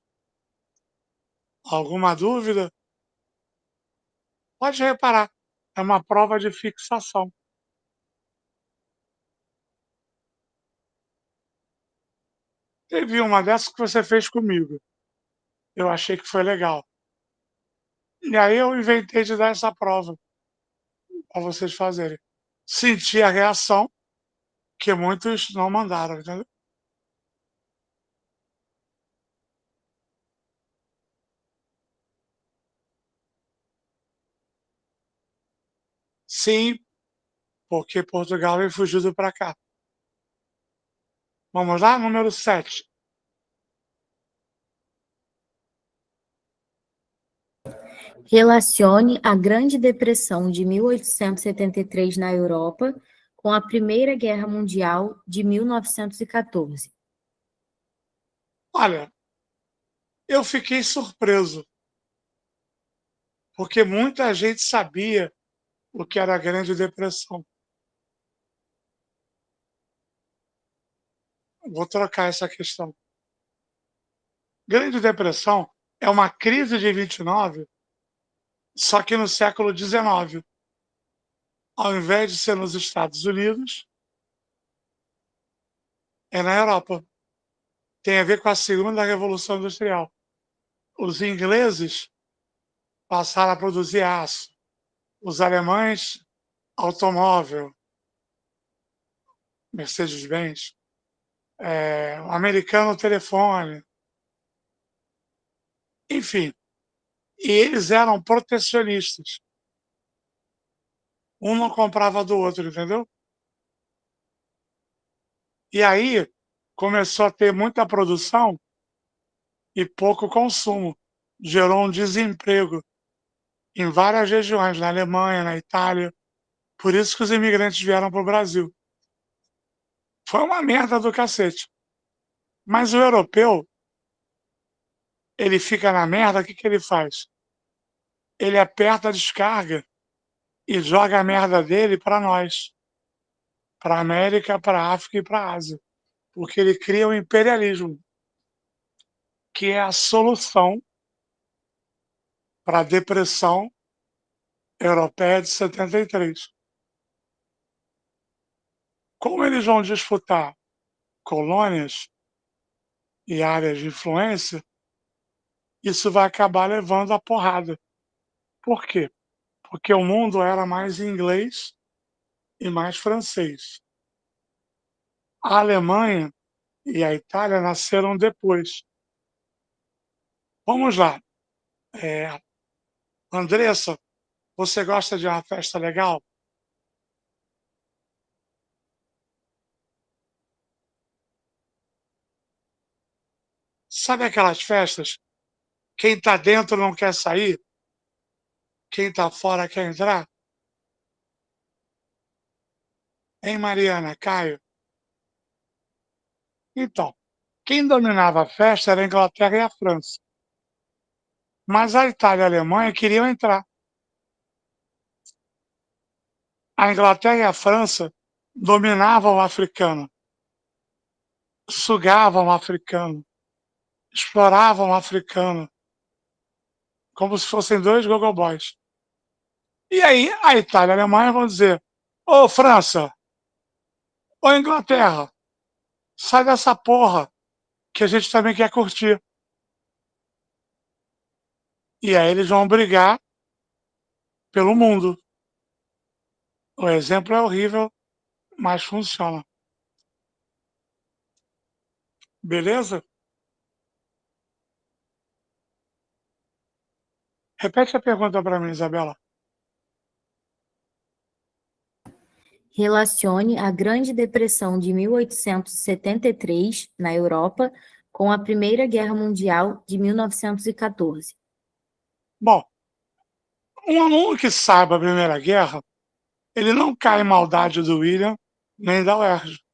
Alguma dúvida? Pode reparar, é uma prova de fixação. Teve uma dessas que você fez comigo. Eu achei que foi legal. E aí eu inventei de dar essa prova para vocês fazerem. Senti a reação, que muitos não mandaram, entendeu? Sim, porque Portugal vem fugido para cá. Vamos lá, número 7. Relacione a Grande Depressão de 1873 na Europa com a Primeira Guerra Mundial de 1914. Olha, eu fiquei surpreso, porque muita gente sabia o que era a Grande Depressão. Vou trocar essa questão. Grande Depressão é uma crise de 29, só que no século 19. Ao invés de ser nos Estados Unidos, é na Europa. Tem a ver com a segunda Revolução Industrial. Os ingleses passaram a produzir aço, os alemães, automóvel, Mercedes-Benz, o americano, telefone, enfim. E eles eram protecionistas. Um não comprava do outro, entendeu? E aí começou a ter muita produção e pouco consumo. Gerou um desemprego em várias regiões, na Alemanha, na Itália. Por isso que os imigrantes vieram para o Brasil. Foi uma merda do cacete. Mas o europeu, ele fica na merda, o que, que ele faz? Ele aperta a descarga e joga a merda dele para nós, para a América, para a África e para a Ásia. Porque ele cria o imperialismo, que é a solução para a depressão europeia de 73. Como eles vão disputar colônias e áreas de influência, isso vai acabar levando a porrada. Por quê? Porque o mundo era mais inglês e mais francês. A Alemanha e a Itália nasceram depois. Vamos lá. Andressa, você gosta de uma festa legal? Sabe aquelas festas? Quem está dentro não quer sair, quem está fora quer entrar? Hein, Mariana, Caio? Então, quem dominava a festa era a Inglaterra e a França. Mas a Itália e a Alemanha queriam entrar. A Inglaterra e a França dominavam o africano, sugavam o africano, exploravam o africano, como se fossem dois gogoboys. E aí a Itália e a Alemanha vão dizer: ô França, ô Inglaterra, sai dessa porra que a gente também quer curtir. E aí eles vão brigar pelo mundo. O exemplo é horrível, mas funciona. Beleza? Repete a pergunta para mim, Isabela. Relacione a Grande Depressão de 1873, na Europa, com a Primeira Guerra Mundial de 1914. Bom, um aluno que saiba a Primeira Guerra, ele não cai em maldade do William nem da UERJ.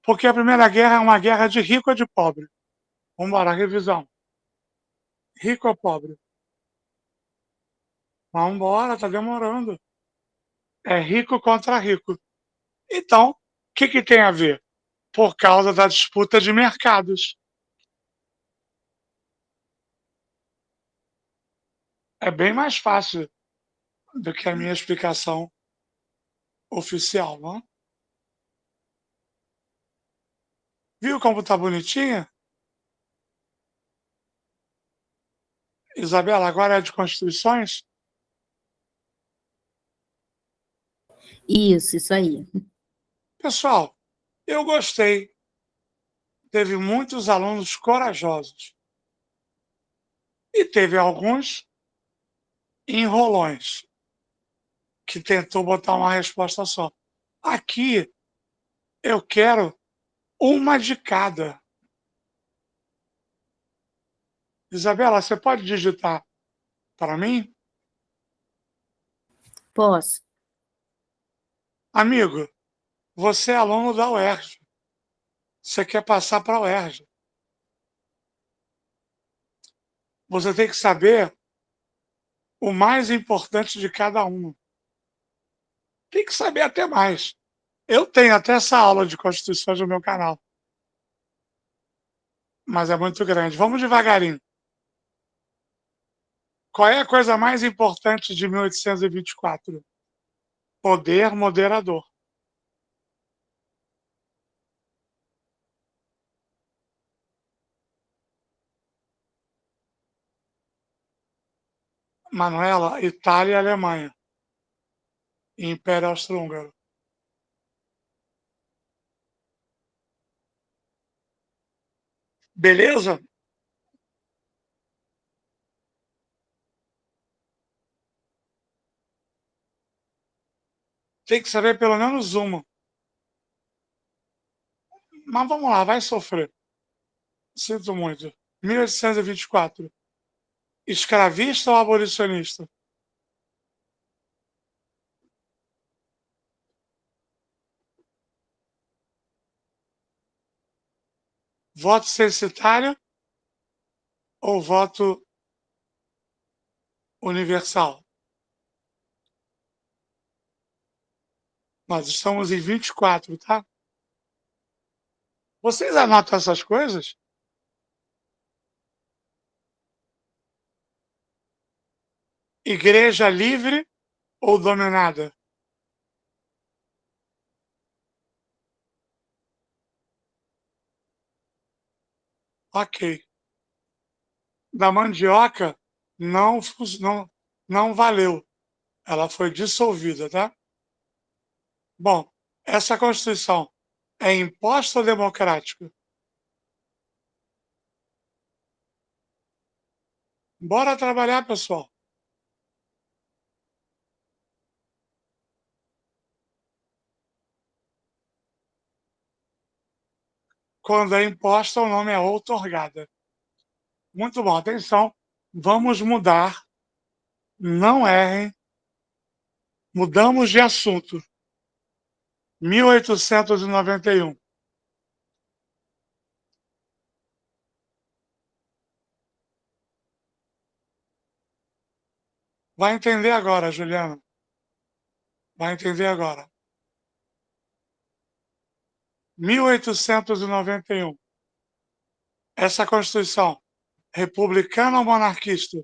Porque a Primeira Guerra é uma guerra de rico ou de pobre. Vamos embora, revisão. Rico ou pobre? Vamos embora, tá demorando. É rico contra rico. Então, o que tem a ver? Por causa da disputa de mercados. É bem mais fácil do que a minha explicação oficial, não? Viu como tá bonitinha? Isabela, agora é de constituições? Isso aí. Pessoal, eu gostei. Teve muitos alunos corajosos. E teve alguns enrolões, que tentou botar uma resposta só. Aqui eu quero uma de cada. Isabela, você pode digitar para mim? Posso? Amigo, você é aluno da UERJ. Você quer passar para a UERJ. Você tem que saber o mais importante de cada um. Tem que saber até mais. Eu tenho até essa aula de Constituições no meu canal. Mas é muito grande. Vamos devagarinho. Qual é a coisa mais importante de 1824? Poder moderador. Manuela, Itália e Alemanha. Império Austro-Húngaro. Beleza? Tem que saber pelo menos uma. Mas vamos lá, vai sofrer. Sinto muito. 1824. Escravista ou abolicionista? Voto censitário ou voto universal? Nós estamos em 24, tá? Vocês anotam essas coisas? Igreja livre ou dominada? Ok. Da mandioca não valeu. Ela foi dissolvida, tá? Bom, essa Constituição é imposta ou democrática? Bora trabalhar, pessoal. Quando é imposta, o nome é outorgada. Muito bom, atenção. Vamos mudar. Não errem. Mudamos de assunto. 1891. Vai entender agora, Juliana. Vai entender agora. 1891. Essa Constituição, republicana ou monarquista?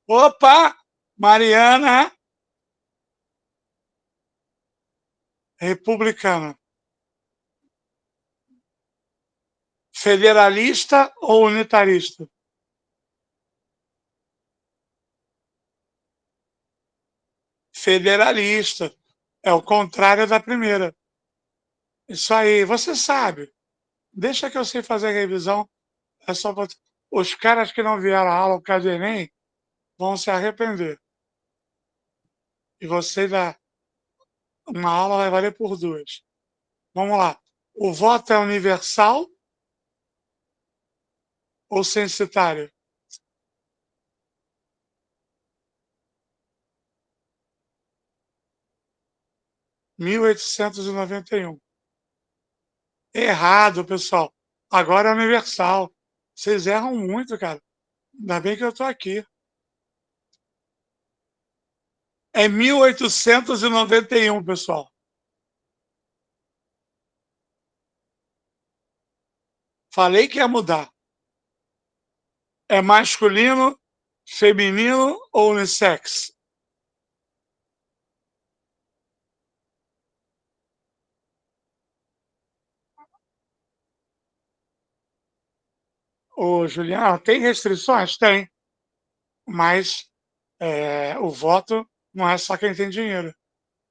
Opa! Mariana! Republicana. Federalista ou unitarista? Federalista. É o contrário da primeira. Isso aí, você sabe. Deixa que eu sei fazer a revisão. É só os caras que não vieram à aula por causa do Enem vão se arrepender. E você dá uma aula vai valer por duas. Vamos lá. O voto é universal ou censitário? (1891). Errado, pessoal. Agora é universal. Vocês erram muito, cara. Ainda bem que eu tô aqui. É 1891, pessoal. Falei que ia mudar. É masculino, feminino ou unissex? Ô, Juliana, tem restrições? Tem. Mas o voto não é só quem tem dinheiro.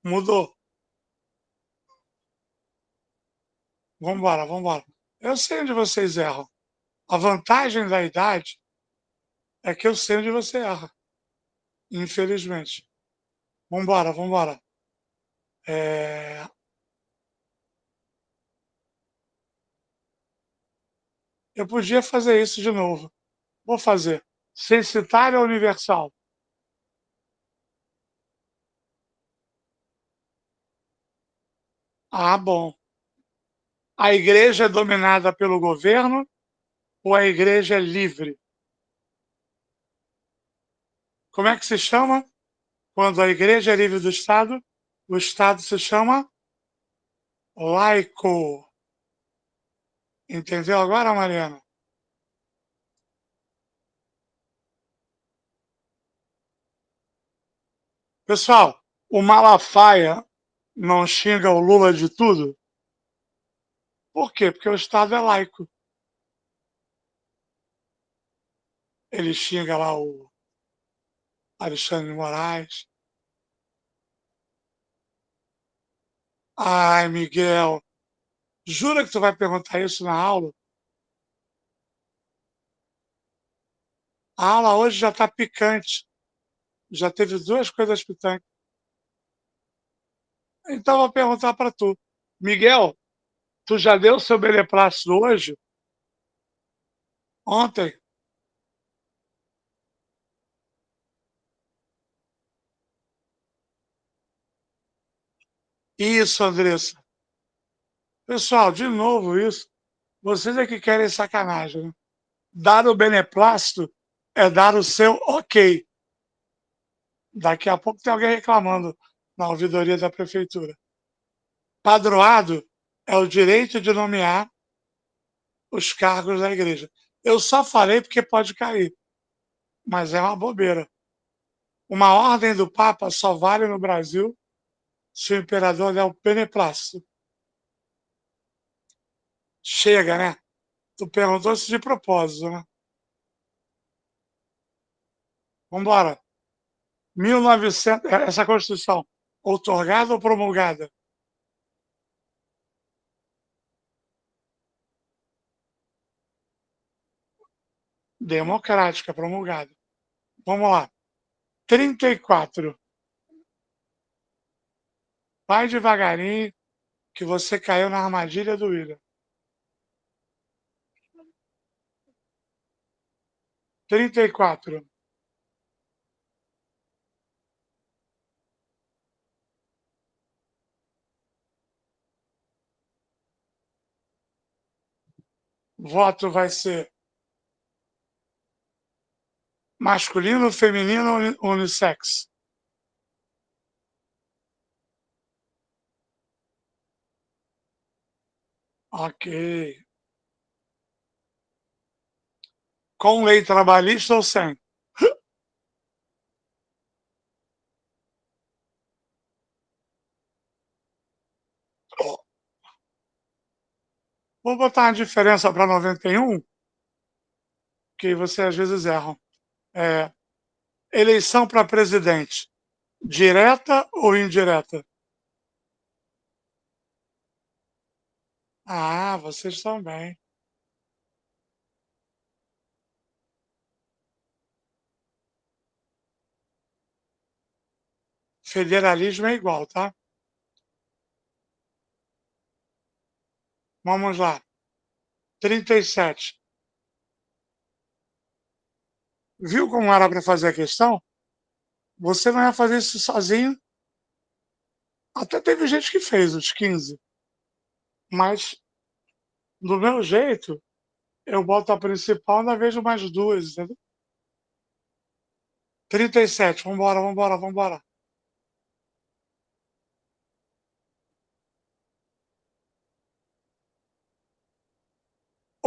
Mudou. Vambora, vambora. Eu sei onde vocês erram. A vantagem da idade é que eu sei onde você erra. Infelizmente. Vambora, vambora. Eu podia fazer isso de novo. Vou fazer. Censitário ou universal? Ah, bom. A igreja é dominada pelo governo ou a igreja é livre? Como é que se chama? Quando a igreja é livre do Estado, o Estado se chama laico. Entendeu agora, Mariana? Pessoal, o Malafaia não xinga o Lula de tudo? Por quê? Porque o Estado é laico. Ele xinga lá o Alexandre de Moraes. Ai, Miguel, jura que tu vai perguntar isso na aula? A aula hoje já tá picante. Já teve duas coisas picantes. Então vou perguntar para tu. Miguel, tu já deu seu beneplácito hoje? Ontem? Isso, Andressa. Pessoal, de novo isso. Vocês é que querem sacanagem, né? Dar o beneplácito é dar o seu ok. Daqui a pouco tem alguém reclamando na ouvidoria da prefeitura. Padroado é o direito de nomear os cargos da igreja. Eu só falei porque pode cair, mas é uma bobeira. Uma ordem do Papa só vale no Brasil se o imperador der o beneplácito. Chega, né? Tu perguntou isso de propósito, né? Vambora. 1900, essa Constituição, outorgada ou promulgada? Democrática, promulgada. Vamos lá. 34. Vai devagarinho, que você caiu na armadilha do William. 34. voto vai ser masculino, feminino, unissex? Ok. Com lei trabalhista ou sem? Vou botar uma diferença para 91, que você às vezes erram. Eleição para presidente, direta ou indireta? Ah, vocês também. Federalismo é igual, tá? Vamos lá. 37. Viu como era para fazer a questão? Você não ia fazer isso sozinho. Até teve gente que fez os 15. Mas, do meu jeito, eu boto a principal, ainda vejo mais duas, entendeu? 37. Vambora, vambora, vambora.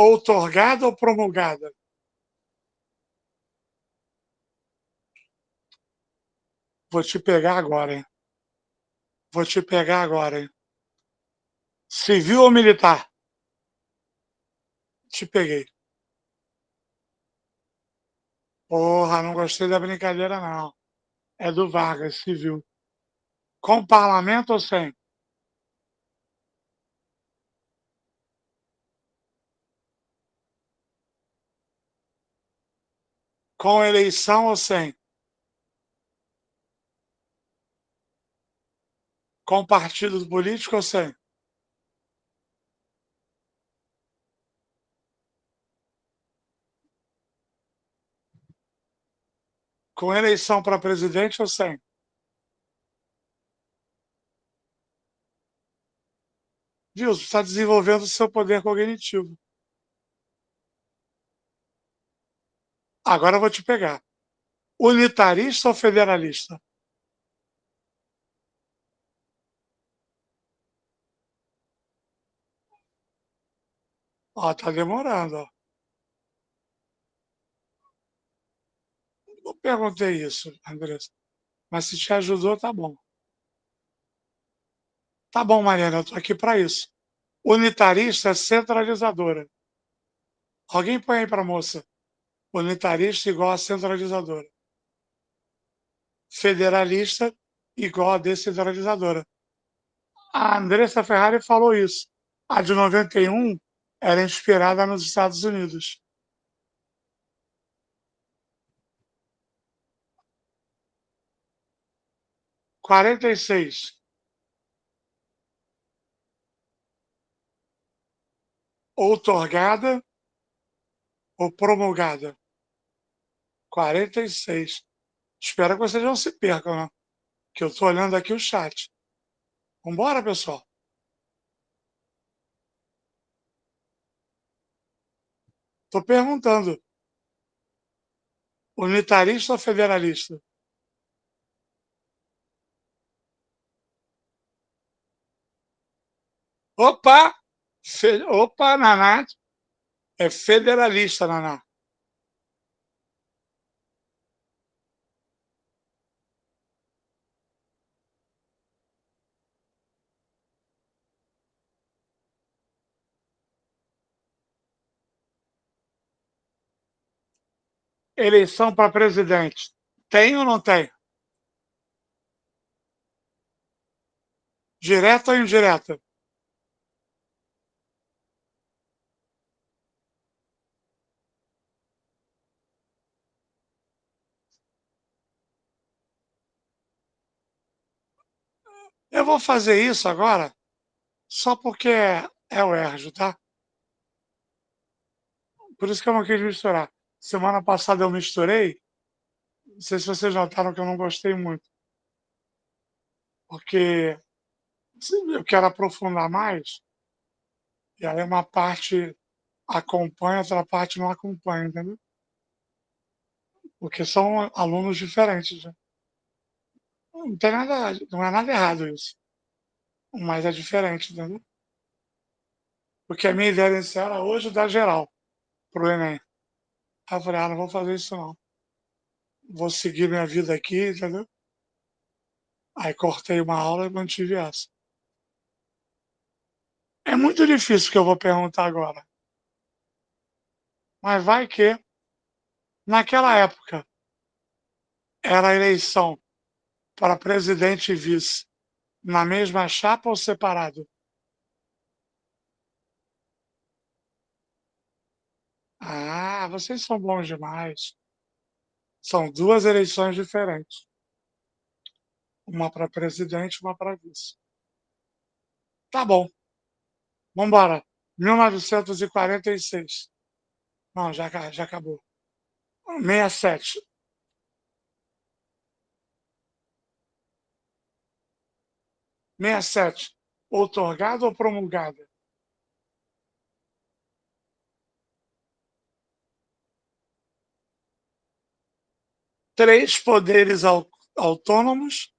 Outorgada ou promulgada? Vou te pegar agora, hein? Vou te pegar agora, hein? Civil ou militar? Te peguei. Porra, não gostei da brincadeira, não. É do Vargas, civil. Com parlamento ou sem? Com eleição ou sem? Com partido político ou sem? Com eleição para presidente ou sem? Viu? Você está desenvolvendo o seu poder cognitivo. Agora eu vou te pegar. Unitarista ou federalista? Ó, tá demorando, ó. Não perguntei isso, Andressa. Mas se te ajudou, tá bom. Tá bom, Mariana, eu tô aqui para isso. Unitarista é centralizadora. Alguém põe aí para moça. Unitarista igual a centralizadora. Federalista igual a descentralizadora. A Andressa Ferrari falou isso. A de 91 era inspirada nos Estados Unidos. Quarenta e seis. Outorgada ou promulgada? 46. Espero que vocês não se percam, né? Que eu estou olhando aqui o chat. Vambora, pessoal. Estou perguntando. Unitarista ou federalista? Opa! Opa, Naná. É federalista, Naná. Eleição para presidente. Tem ou não tem? Direta ou indireta? Eu vou fazer isso agora só porque é o Erjo, tá? Por isso que eu não quis misturar. Semana passada eu misturei. Não sei se vocês notaram que eu não gostei muito. Porque eu quero aprofundar mais. E aí uma parte acompanha, outra parte não acompanha, entendeu? Porque são alunos diferentes, né? Não tem nada, não é nada errado isso, mas é diferente, entendeu? Porque a minha ideia inicial era hoje dar geral pro Enem. Aí eu falei, não vou fazer isso não. Vou seguir minha vida aqui, entendeu? Aí cortei uma aula e mantive essa. É muito difícil o que eu vou perguntar agora. Mas vai que, naquela época, era a eleição para presidente e vice na mesma chapa ou separado? Ah, vocês são bons demais. São duas eleições diferentes. Uma para presidente e uma para vice. Tá bom. Vamos embora. 1946. Não, já acabou. 67. 67. Outorgada ou promulgada? Três poderes autônomos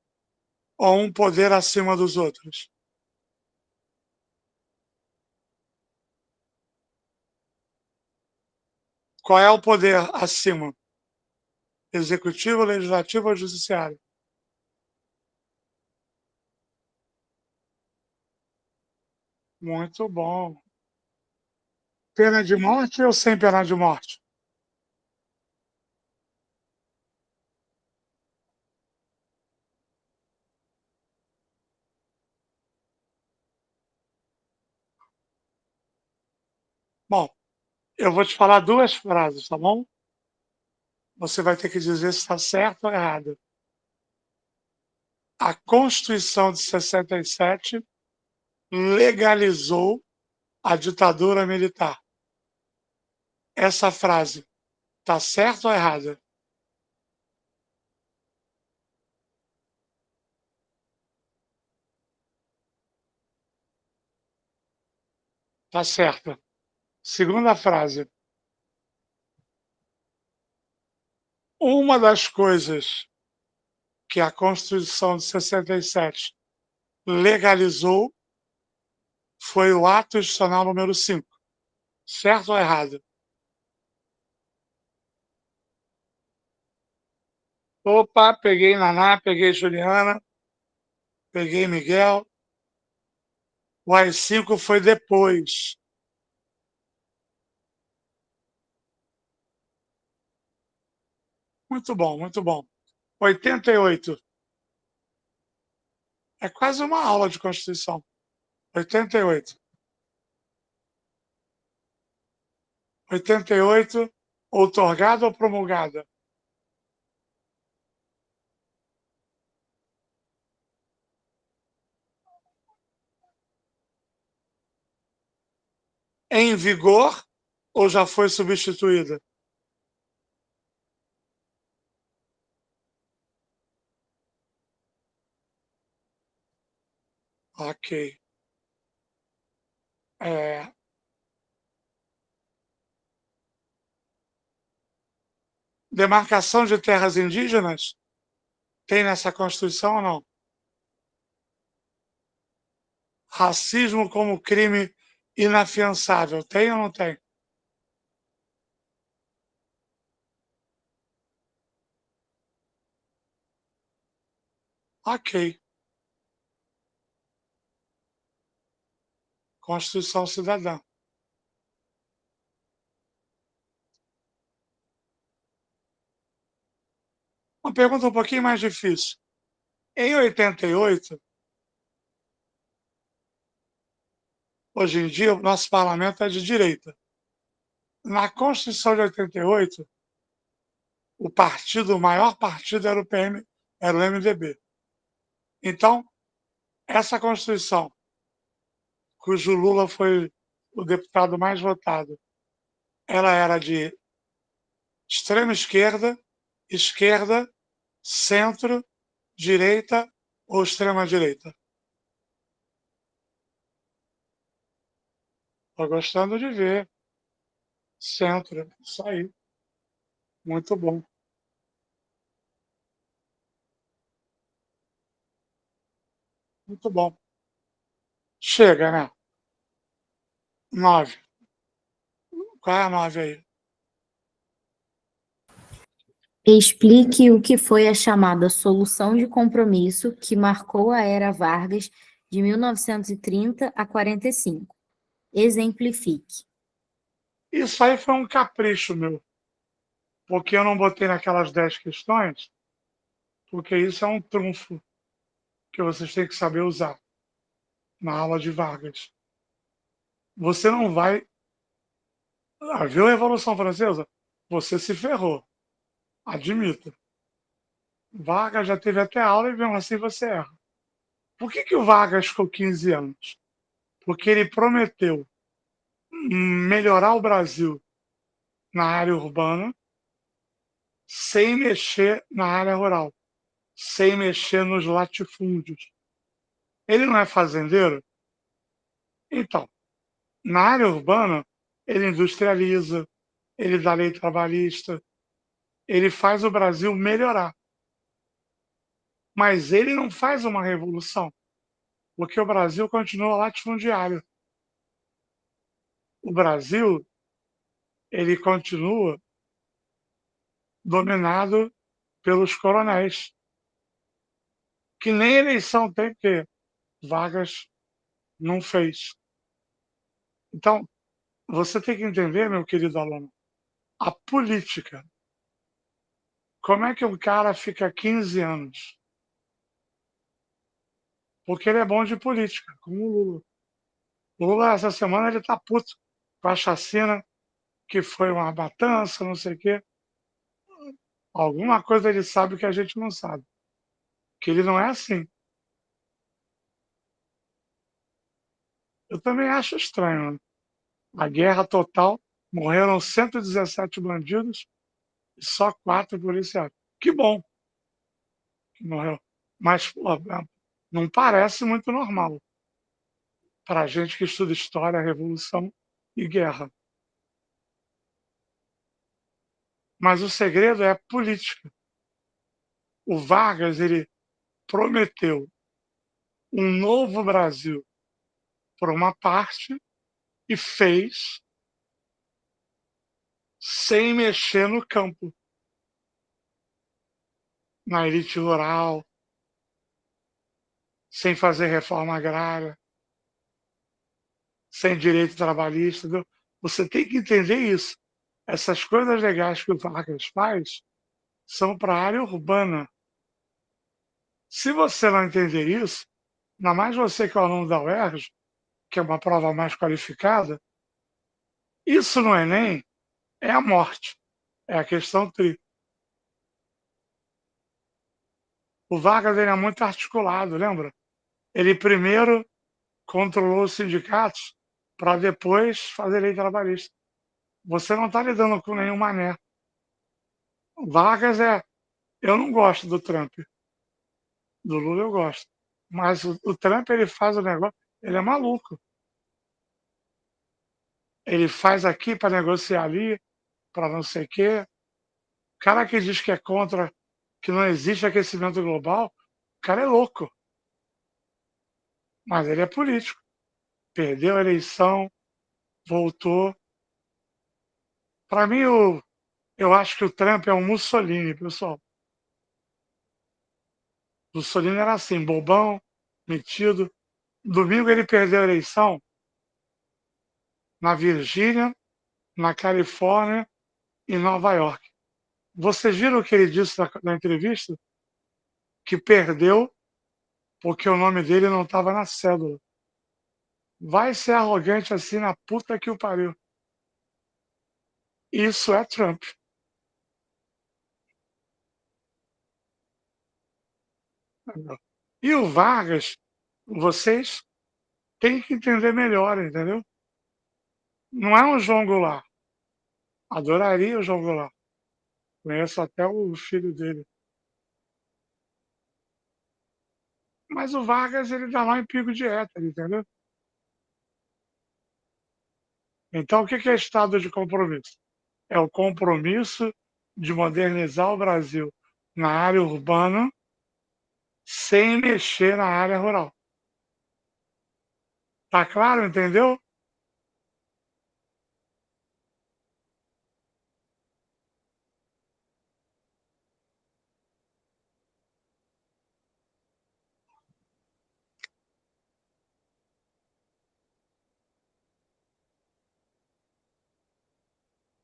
ou um poder acima dos outros? Qual é o poder acima? Executivo, legislativo ou judiciário? Muito bom. Pena de morte ou sem pena de morte? Bom, eu vou te falar duas frases, tá bom? Você vai ter que dizer se está certo ou errado. A Constituição de 67 legalizou a ditadura militar. Essa frase está certa ou errada? Está certa. Segunda frase. Uma das coisas que a Constituição de 67 legalizou foi o ato institucional número 5. Certo ou errado? Opa, peguei Naná, peguei Juliana, peguei Miguel. O AI-5 foi depois. Muito bom, muito bom. 88. É quase uma aula de Constituição. 88. 88, outorgada ou promulgada? Em vigor ou já foi substituída? Ok. É, demarcação de terras indígenas? Tem nessa Constituição ou não? Racismo como crime inafiançável? Tem ou não tem? Ok. Constituição Cidadã. Uma pergunta um pouquinho mais difícil. Em 88, hoje em dia, o nosso parlamento é de direita. Na Constituição de 88, o maior partido era o PM, era o MDB. Então, essa Constituição, cujo Lula foi o deputado mais votado, ela era de extrema esquerda, esquerda, centro, direita ou extrema direita? Estou gostando de ver. Centro, isso aí. Muito bom. Muito bom. Chega, né? 9. Qual é a 9 aí? Explique o que foi a chamada solução de compromisso que marcou a era Vargas de 1930 a 45. Exemplifique. Isso aí foi um capricho meu, porque eu não botei naquelas 10 questões, porque isso é um trunfo que vocês têm que saber usar na aula de Vargas. Você não vai. Viu a Revolução Francesa? Você se ferrou. Admito. Vargas já teve até aula e mesmo assim você erra. Por que o Vargas ficou 15 anos? Porque ele prometeu melhorar o Brasil na área urbana sem mexer na área rural, sem mexer nos latifúndios. Ele não é fazendeiro? Então, na área urbana, ele industrializa, ele dá lei trabalhista, ele faz o Brasil melhorar. Mas ele não faz uma revolução, porque o Brasil continua latifundiário. O Brasil, ele continua dominado pelos coronéis, que nem eleição tem, porque Vargas não fez. Então, você tem que entender, meu querido aluno, a política. Como é que um cara fica 15 anos? Porque ele é bom de política, como o Lula. O Lula, essa semana, ele tá puto com a chacina, que foi uma matança, não sei o quê. Alguma coisa ele sabe que a gente não sabe. Que ele não é assim. Eu também acho estranho, né? A guerra total, morreram 117 bandidos e só 4 policiais. Que bom que morreu. Mas, pô, não parece muito normal para a gente que estuda história, revolução e guerra. Mas o segredo é a política. O Vargas, ele prometeu um novo Brasil por uma parte e fez sem mexer no campo, na elite rural, sem fazer reforma agrária, sem direito trabalhista. Entendeu? Você tem que entender isso. Essas coisas legais que o Vargas faz são para a área urbana. Se você não entender isso, ainda mais você que é o aluno da UERJ, que é uma prova mais qualificada, isso no Enem é a morte, é a questão tri. O Vargas ele é muito articulado, lembra? Ele primeiro controlou os sindicatos para depois fazer lei trabalhista. Você não está lidando com nenhum mané. Vargas é. Eu não gosto do Trump. Do Lula eu gosto. Mas o Trump ele faz o negócio. Ele é maluco. Ele faz aqui para negociar ali, para não sei o quê. O cara que diz que é contra, que não existe aquecimento global, o cara é louco. Mas ele é político. Perdeu a eleição, voltou. Para mim, eu acho que o Trump é um Mussolini, pessoal. Mussolini era assim, bobão, metido. Domingo ele perdeu a eleição na Virgínia, na Califórnia e Nova York. Vocês viram o que ele disse na entrevista? Que perdeu porque o nome dele não estava na cédula. Vai ser arrogante assim na puta que o pariu. Isso é Trump. E o Vargas, vocês têm que entender melhor, entendeu? Não é um João Goulart. Adoraria o João Goulart. Conheço até o filho dele. Mas o Vargas, ele dá lá em pico de hétero, entendeu? Então, o que é estado de compromisso? É o compromisso de modernizar o Brasil na área urbana sem mexer na área rural. Tá claro, entendeu?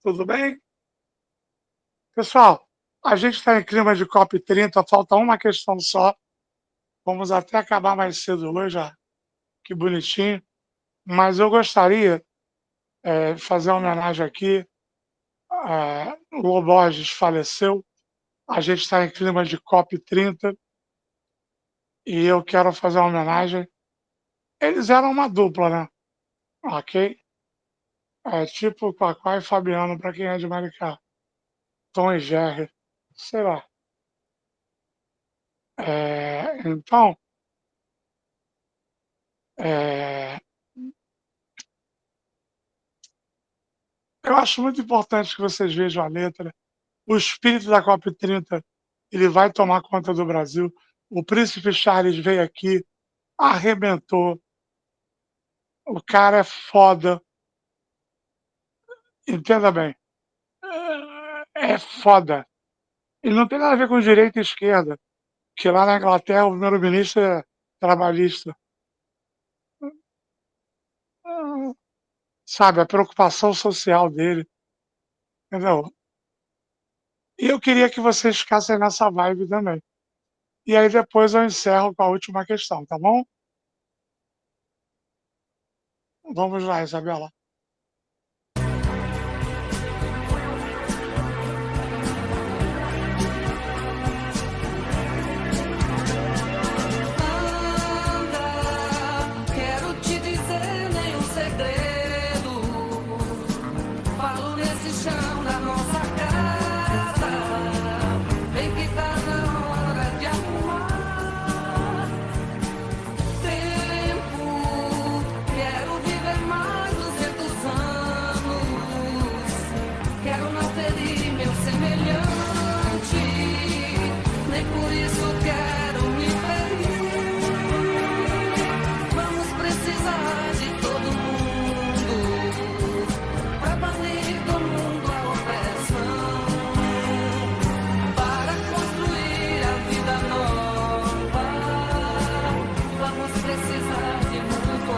Tudo bem? Pessoal, a gente está em clima de COP30, falta uma questão só. Vamos até acabar mais cedo hoje, ó. Que bonitinho. Mas eu gostaria de fazer uma homenagem aqui. O Loborges faleceu. A gente está em clima de COP30 e eu quero fazer uma homenagem. Eles eram uma dupla, né? Ok? É tipo Cacá e Fabiano, para quem é de Maricá. Tom e Jerry, sei lá. Então, eu acho muito importante que vocês vejam a letra. O espírito da COP30 ele vai tomar conta do Brasil. O príncipe Charles veio aqui, arrebentou. O cara é foda. Entenda bem. É foda. E não tem nada a ver com direita e esquerda, que lá na Inglaterra o primeiro-ministro é trabalhista. Sabe, a preocupação social dele. Entendeu? E eu queria que vocês ficassem nessa vibe também. E aí depois eu encerro com a última questão, tá bom? Vamos lá, Isabela.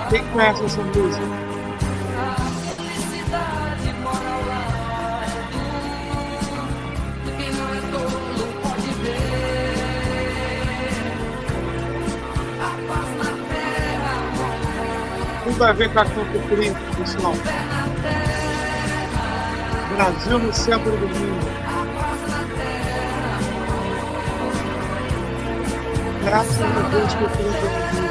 Quem conhece essa música? A felicidade mora ao lado de quem não é tolo pode ver. A paz na terra. Tudo a ver com a COP30, pessoal. Brasil no centro do mundo. Graças a Deus que eu tenho Brasil.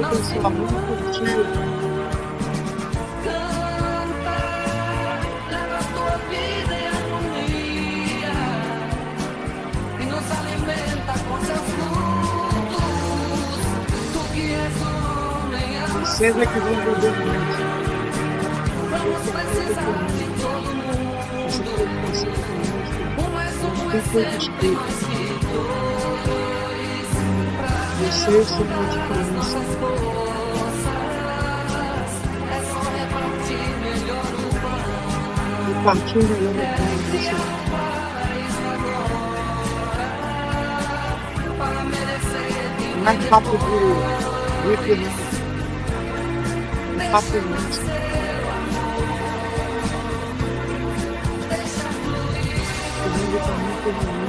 Pessoal, muito curtido. Canta, leva a tua vida em harmonia e nos alimenta com seus frutos. Tu que és homem, Vocês é que vão beber muito. vamos precisar de todo mundo. Um exemplo mais que dois. Vocês são a diferença. Partiu melhor do que isso. Não é papo de referência. É papo de música. O mundo está muito ruim.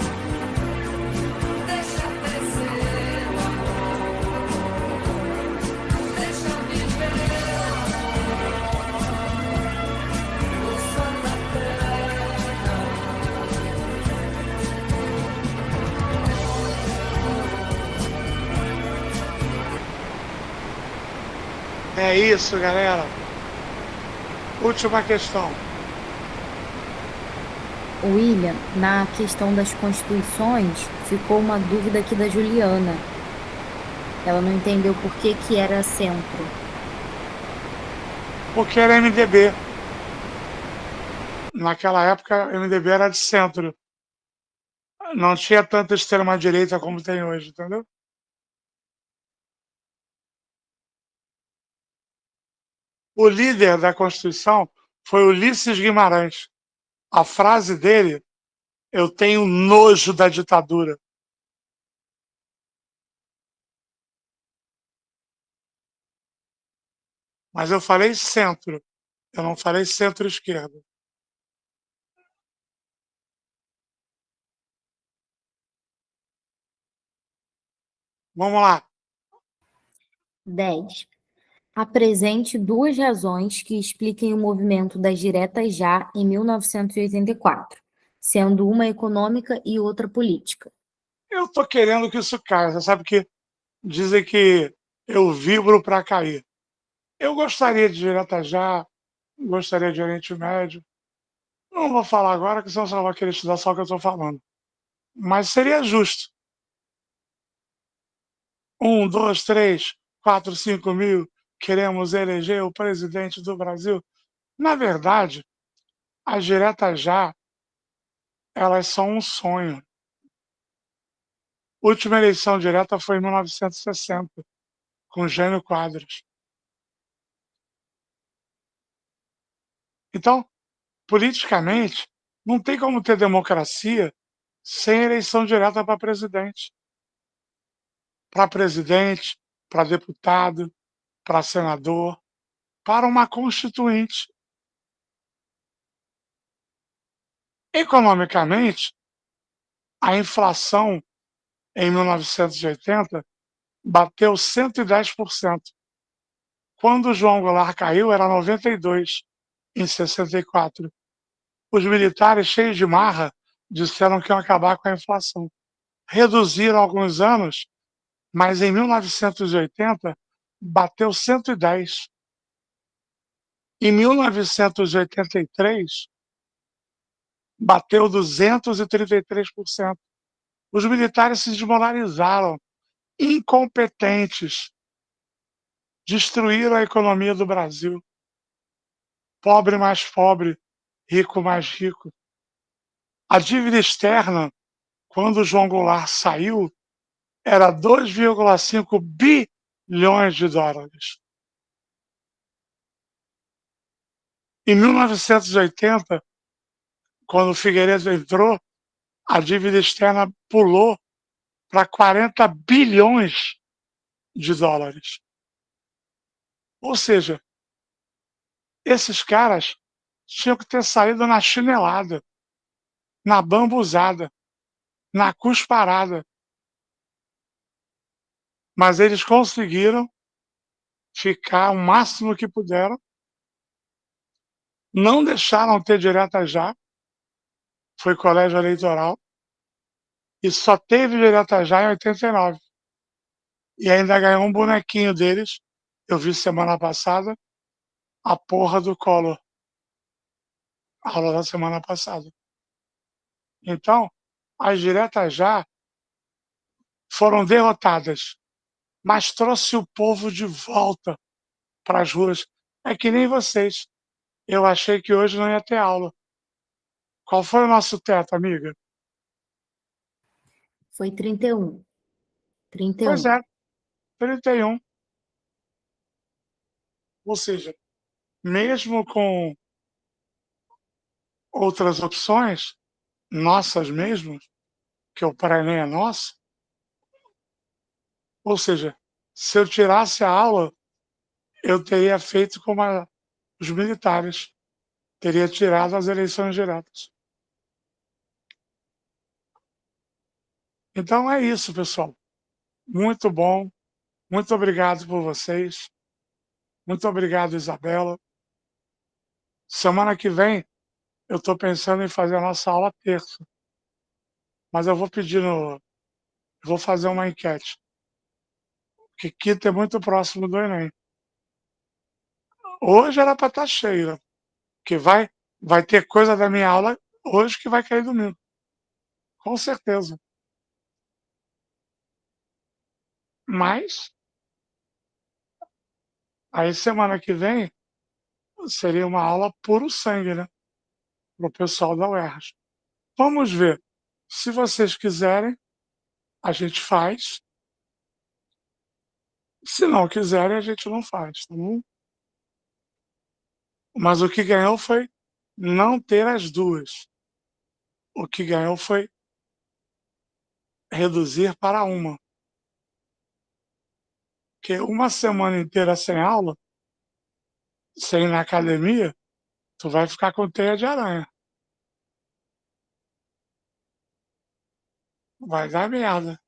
É isso, galera. Última questão. William, na questão das constituições, ficou uma dúvida aqui da Juliana. Ela não entendeu por que era centro. Porque era MDB. Naquela época, MDB era de centro. Não tinha tanta extrema-direita como tem hoje, entendeu? O líder da Constituição foi Ulisses Guimarães. A frase dele: eu tenho nojo da ditadura. Mas eu falei centro, eu não falei centro-esquerda. Vamos lá. 10. Apresente duas razões que expliquem o movimento das diretas já em 1984, sendo uma econômica e outra política. Eu tô querendo que isso caia. Você sabe que dizem que eu vibro para cair. Eu gostaria de direta já, gostaria de Oriente Médio. Não vou falar agora, que senão você vai querer estudar só o que eu estou falando. Mas seria justo. 1, 2, 3, 4, 5 mil, queremos eleger o presidente do Brasil. Na verdade, as diretas já, elas são um sonho. A última eleição direta foi em 1960, com Jânio Quadros. Então, politicamente, não tem como ter democracia sem eleição direta para presidente. Para presidente, para deputado, para senador, para uma constituinte. Economicamente, a inflação em 1980 bateu 110%. Quando o João Goulart caiu, era 92% em 64%. Os militares, cheios de marra, disseram que iam acabar com a inflação. Reduziram alguns anos, mas em 1980 bateu 110%. Em 1983, bateu 233%. Os militares se desmoralizaram, incompetentes, destruíram a economia do Brasil. Pobre mais pobre, rico mais rico. A dívida externa, quando João Goulart saiu, era 2,5 bilhões de dólares. Em 1980, quando o Figueiredo entrou, a dívida externa pulou para 40 bilhões de dólares. Ou seja, esses caras tinham que ter saído na chinelada, na bambuzada, na cusparada. Mas eles conseguiram ficar o máximo que puderam, não deixaram ter direta já, foi colégio eleitoral, e só teve direta já em 89. E ainda ganhou um bonequinho deles, eu vi semana passada, a porra do Collor. A aula da semana passada. Então, as diretas já foram derrotadas, mas trouxe o povo de volta para as ruas. É que nem vocês. Eu achei que hoje não ia ter aula. Qual foi o nosso teto, amiga? Foi 31. Pois 31. é, 31. Ou seja, mesmo com outras opções, nossas mesmo, que o Paraná é nosso, ou seja, se eu tirasse a aula, eu teria feito como os militares, teria tirado as eleições diretas. Então é isso, pessoal. Muito bom. Muito obrigado por vocês. Muito obrigado, Isabela. Semana que vem eu estou pensando em fazer a nossa aula terça. Mas eu vou pedir vou fazer uma enquete. Porque quinta é muito próximo do Enem. Hoje era para estar cheio, né? Que vai ter coisa da minha aula hoje que vai cair domingo. Com certeza. Mas, aí semana que vem, seria uma aula puro sangue, né? Para o pessoal da UERJ. Vamos ver. Se vocês quiserem, a gente faz. Se não quiserem, a gente não faz, tá bom? Mas o que ganhou foi não ter as duas. O que ganhou foi reduzir para uma. Porque uma semana inteira sem aula, sem ir na academia, tu vai ficar com teia de aranha. Vai dar merda.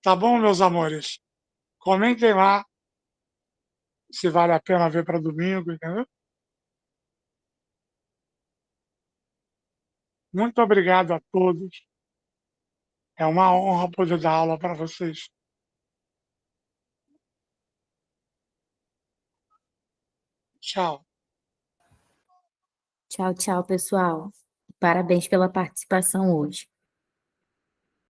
Tá bom, meus amores? Comentem lá se vale a pena ver para domingo, entendeu? Muito obrigado a todos. É uma honra poder dar aula para vocês. Tchau. Tchau, tchau, pessoal. Parabéns pela participação hoje.